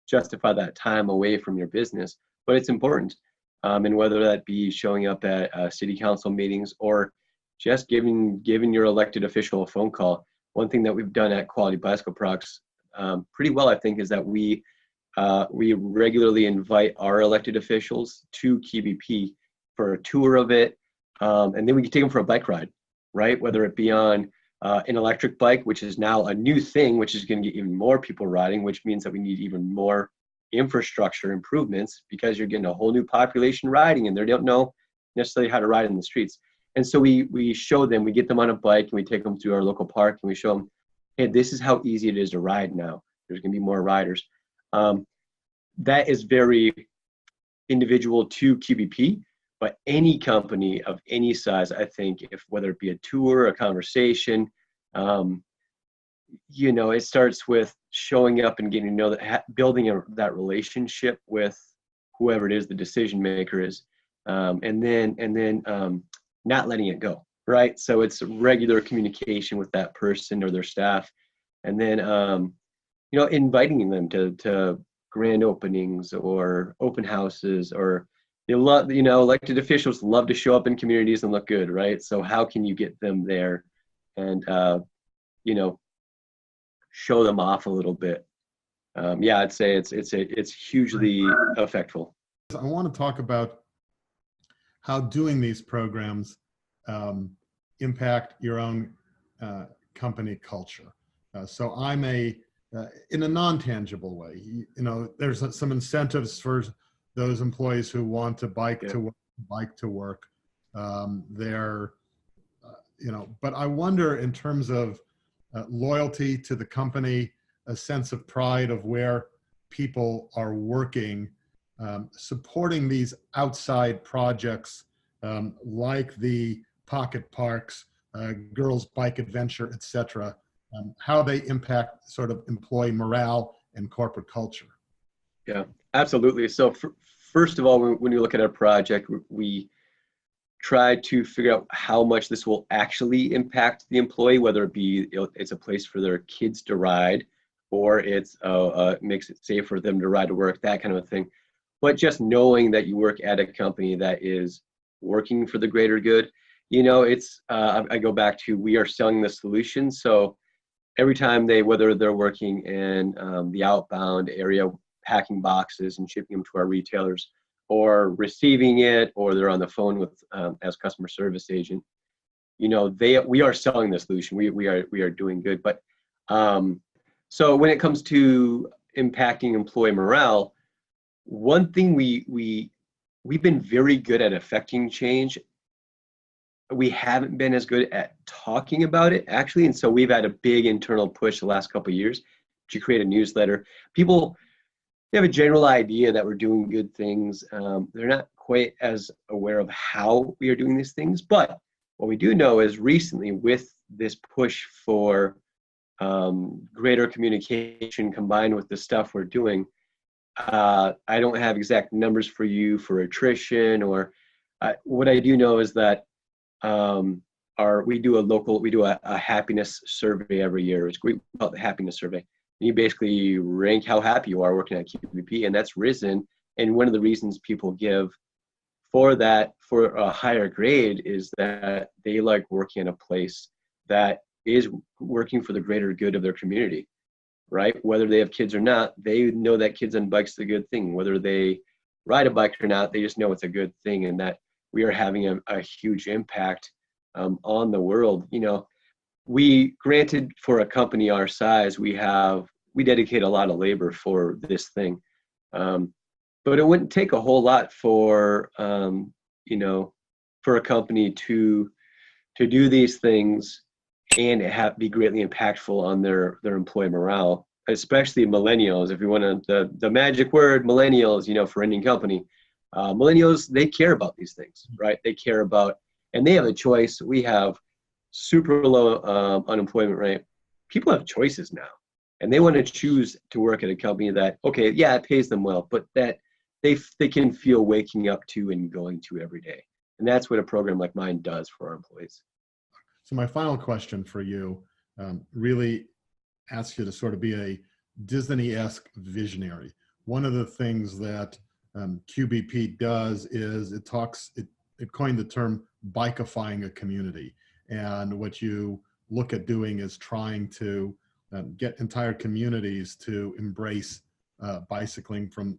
justify that time away from your business, but it's important. And whether that be showing up at city council meetings or just giving your elected official a phone call. One thing that we've done at Quality Bicycle Products pretty well, I think, is that we regularly invite our elected officials to QBP for a tour of it, and then we can take them for a bike ride, right? Whether it be on an electric bike, which is now a new thing, which is going to get even more people riding, which means that we need even more infrastructure improvements because you're getting a whole new population riding and they don't know necessarily how to ride in the streets. And so we show them, we get them on a bike and we take them to our local park and we show them, hey, this is how easy it is to ride now. There's going to be more riders. That is very individual to QBP, but any company of any size, I think, if whether it be a tour, a conversation, it starts with showing up and getting to know that, building that relationship with whoever it is the decision maker is, and then not letting it go, right? So it's regular communication with that person or their staff, and then inviting them to grand openings or open houses, or they love, elected officials love to show up in communities and look good, right? So how can you get them there and show them off a little bit? I'd say it's hugely effectful. I want to talk about how doing these programs impact your own company culture. So I'm in a non-tangible way, there's some incentives for those employees who want to bike to work. But I wonder in terms of loyalty to the company, a sense of pride of where people are working, supporting these outside projects like the pocket parks, girls bike adventure, etc., how they impact sort of employee morale and corporate culture. Yeah, absolutely. So first of all, when you look at a project, we try to figure out how much this will actually impact the employee, whether it be it's a place for their kids to ride, or it's makes it safe for them to ride to work, that kind of a thing. But just knowing that you work at a company that is working for the greater good, it's I go back to, we are selling the solution. So every time whether they're working in the outbound area, packing boxes and shipping them to our retailers, or receiving it, or they're on the phone with as customer service agent, we are selling the solution. We are doing good. But so when it comes to impacting employee morale, one thing we've been very good at affecting change. We haven't been as good at talking about it, actually. And so we've had a big internal push the last couple of years to create a newsletter. People, they have a general idea that we're doing good things. They're not quite as aware of how we are doing these things. But what we do know is recently, with this push for greater communication combined with the stuff we're doing, I don't have exact numbers for you for attrition, or what I do know is that we do a happiness survey every year. It's we call it the happiness survey. And you basically rank how happy you are working at QBP, and that's risen. And one of the reasons people give for that, for a higher grade, is that they like working in a place that is working for the greater good of their community, right? Whether they have kids or not, they know that kids on bikes is a good thing. Whether they ride a bike or not, they just know it's a good thing, and that we are having a huge impact on the world. We, granted, for a company our size, we dedicate a lot of labor for this thing. But it wouldn't take a whole lot for, for a company to do these things and be greatly impactful on their employee morale, especially millennials. If you want to, the magic word millennials, you know, for any company, millennials, they care about these things, right? They care about, and they have a choice. We have super low unemployment rate. People have choices now, and they want to choose to work at a company that, okay, yeah, it pays them well, but that they can feel waking up to and going to every day. And that's what a program like mine does for our employees. So my final question for you really asks you to sort of be a Disney-esque visionary. One of the things that QBP does is it coined the term bikeifying a community. And what you look at doing is trying to get entire communities to embrace bicycling from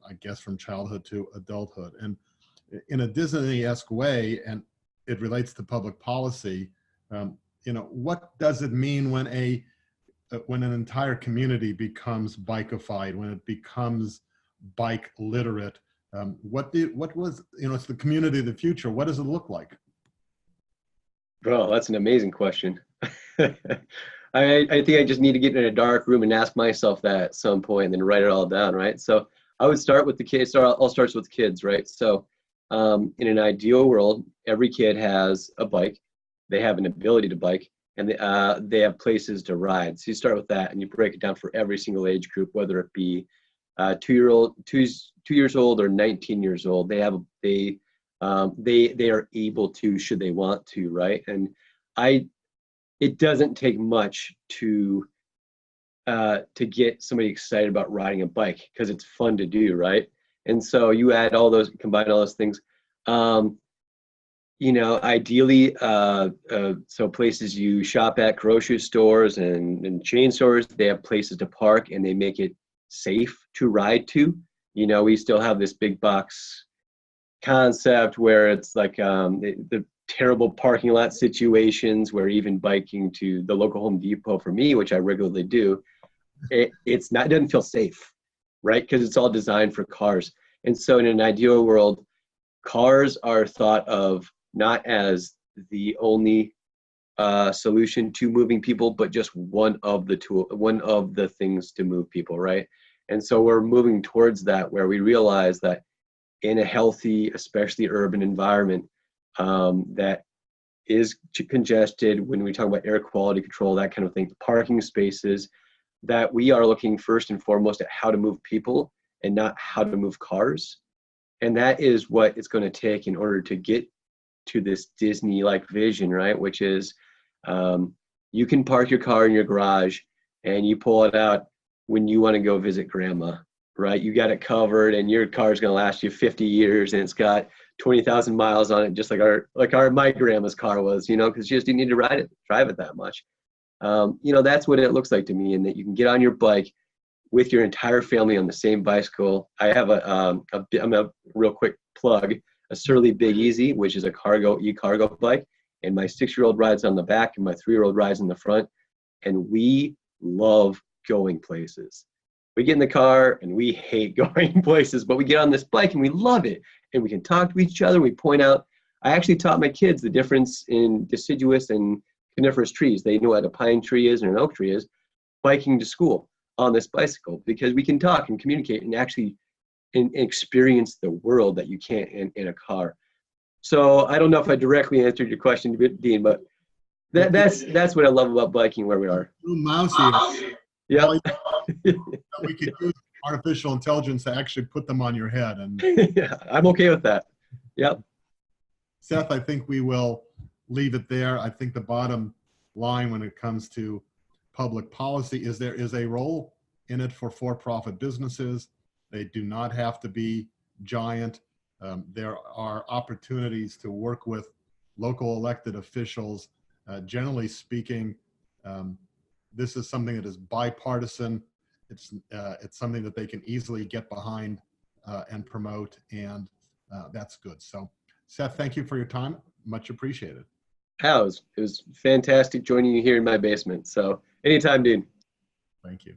childhood to adulthood. And in a Disney-esque way, and it relates to public policy, you know, what does it mean when an entire community becomes bikeified, when it becomes bike literate? What was, you know, it's the community of the future. What does it look like? Bro, that's an amazing question. I think I just need to get in a dark room and ask myself that at some point and then write it all down, right? So I would start with the kids. All starts with kids, right? So in an ideal world, every kid has a bike. They have an ability to bike, and they have places to ride. So you start with that, and you break it down for every single age group, whether it be 2 years old or 19 years old. They are able to, should they want to, right? And it doesn't take much to get somebody excited about riding a bike, because it's fun to do, right? And so you combine all those things. You know, ideally, so places you shop at, grocery stores and chain stores, they have places to park and they make it safe to ride to. You know, we still have this big box concept where it's like the terrible parking lot situations where even biking to the local Home Depot for me, which I regularly do, it doesn't feel safe, right? Because it's all designed for cars. And so in an ideal world, cars are thought of not as the only solution to moving people, but just one of the things to move people, right? And so we're moving towards that, where we realize that in a healthy, especially urban environment that is congested, when we talk about air quality control, that kind of thing, parking spaces, that we are looking first and foremost at how to move people and not how to move cars. And that is what it's going to take in order to get to this Disney-like vision, right? Which is you can park your car in your garage and you pull it out when you want to go visit grandma, right? You got it covered and your car is going to last you 50 years and it's got 20,000 miles on it, just like my grandma's car was, you know, because she just didn't need to drive it that much. You know, that's what it looks like to me, and that you can get on your bike with your entire family on the same bicycle. I have I'm a real quick plug, a Surly Big Easy, which is a e-cargo bike, and my 6-year-old rides on the back and my 3-year-old rides in the front, and we love going places. We get in the car and we hate going places, but we get on this bike and we love it, and we can talk to each other. We point out, I actually taught my kids the difference in deciduous and coniferous trees. They know what a pine tree is and an oak tree is, biking to school on this bicycle, because we can talk and communicate and actually experience the world that you can't in a car. So I don't know if I directly answered your question, Dean, but that's what I love about biking where we are. Mousy. Yeah. We could use artificial intelligence to actually put them on your head. And yeah, I'm okay with that. Yep. Seth, I think we will leave it there. I think the bottom line when it comes to public policy is there is a role in it for-profit businesses. They do not have to be giant. There are opportunities to work with local elected officials. Generally speaking, this is something that is bipartisan. It's something that they can easily get behind and promote, and that's good. So, Seth, thank you for your time. Much appreciated. It was fantastic joining you here in my basement. So anytime, Dean. Thank you.